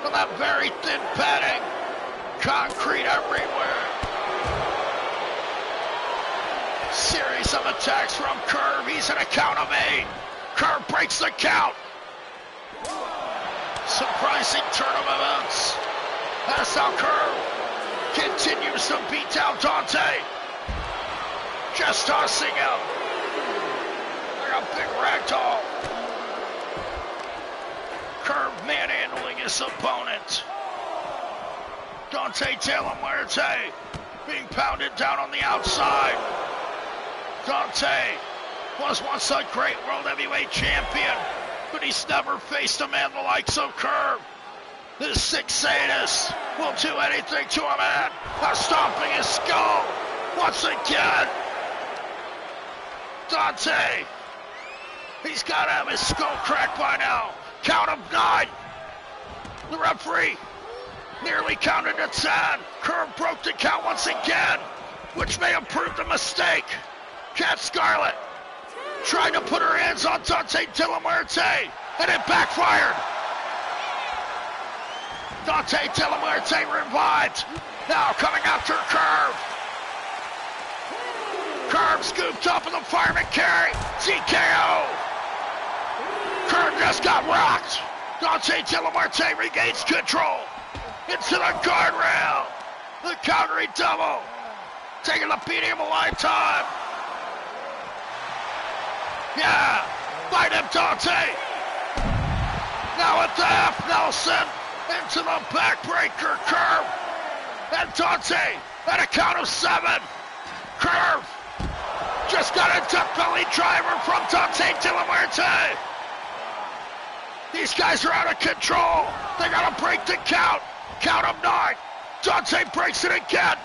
With that very thin padding. Concrete everywhere. Series of attacks from Curve. He's in a count of 8. Curve breaks the count. Surprising turn of events. That's how Curve continues to beat down Dante. Just tossing him. Like a big ragdoll. Curve manhandling his opponent. Dante De La Muerte being pounded down on the outside. Dante was once a great World Heavyweight Champion, but he's never faced a man the likes of Curve. This sick sadist will do anything to a man. Now stomping his skull once again. Dante, he's got to have his skull cracked by now. Count of 9. The referee nearly counted to 10. Curve broke the count once again, which may have proved a mistake. Cat Scarlet trying to put her hands on Dante De La Muerte, and it backfired. Dante De La Muerte revived. Now coming after Curve. Curve scooped up in the fireman carry. TKO. Curve just got rocked. Dante De La Muerte regains control. Into the guardrail. The Calgary Devil taking the beating of a lifetime. Yeah, fight him, Dante. Now with the F Nelson into the backbreaker. Curve and Dante at a count of 7. Curve just got a duck belly driver from Dante De La Muerte. These guys are out of control. They gotta break the count. Count of 9. Dante breaks it again.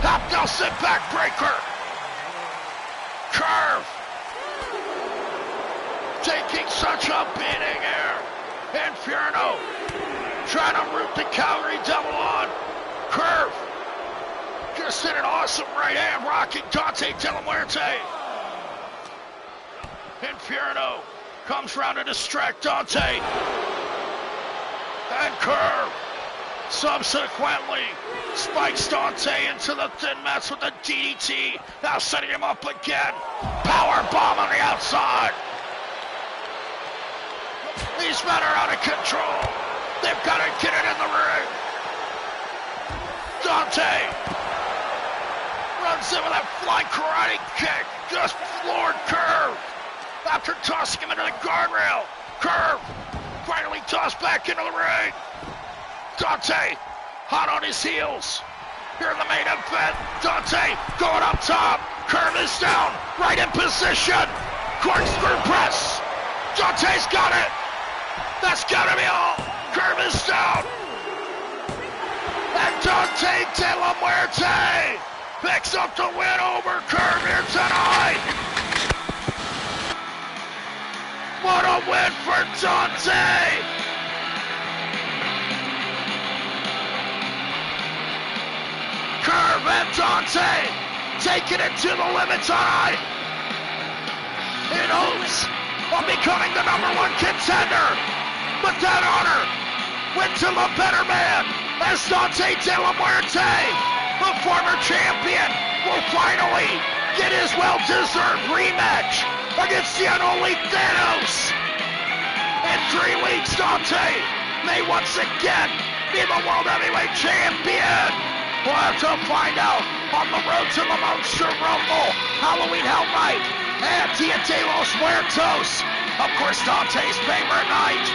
Half Nelson backbreaker. Curve taking such a beating here. Inferno trying to root the Calgary Devil on. Curve just hit an awesome right hand, rocking Dante De La Muerte. Inferno comes round to distract Dante. And Curve subsequently spikes Dante into the thin mats with a DDT. Now setting him up again. Power bomb on the outside. These men are out of control. They've got to get it in the ring. Dante runs in with that flying karate kick. Just floored Curve after tossing him into the guardrail. Curve finally tossed back into the ring. Dante hot on his heels. Here in the main event, Dante going up top. Curve is down, right in position. Corkscrew press. Dante's got it. That's gotta be all. Curve is down. And Dante De La Muerte picks up the win over Curve here tonight. What a win for Dante. Curve and Dante taking it to the limit tonight. In hopes of becoming the #1 contender. But that honor went to the better man as Dante De La Muerte, the former champion, will finally get his well-deserved rematch against the unholy Thanos. In 3 weeks, Dante may once again be the World Heavyweight Champion? We'll have to find out on the road to the Monster Rumble, Halloween Hell Night, and Dia de los Muertos. Of course, Dante's favorite night.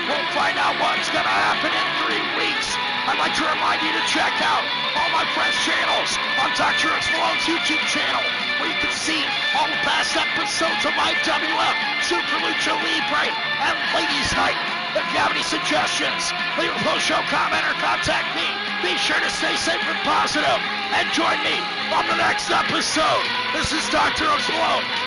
We'll find out what's going to happen in 3 weeks. I'd like to remind you to check out all my friends' channels on DrHooksMalone's YouTube channel, where you can see all the past episodes of IWF, Super Lucha Libre, and Ladies Night. If you have any suggestions, leave a post-show comment or contact me. Be sure to stay safe and positive, and join me on the next episode. This is Dr. Malone.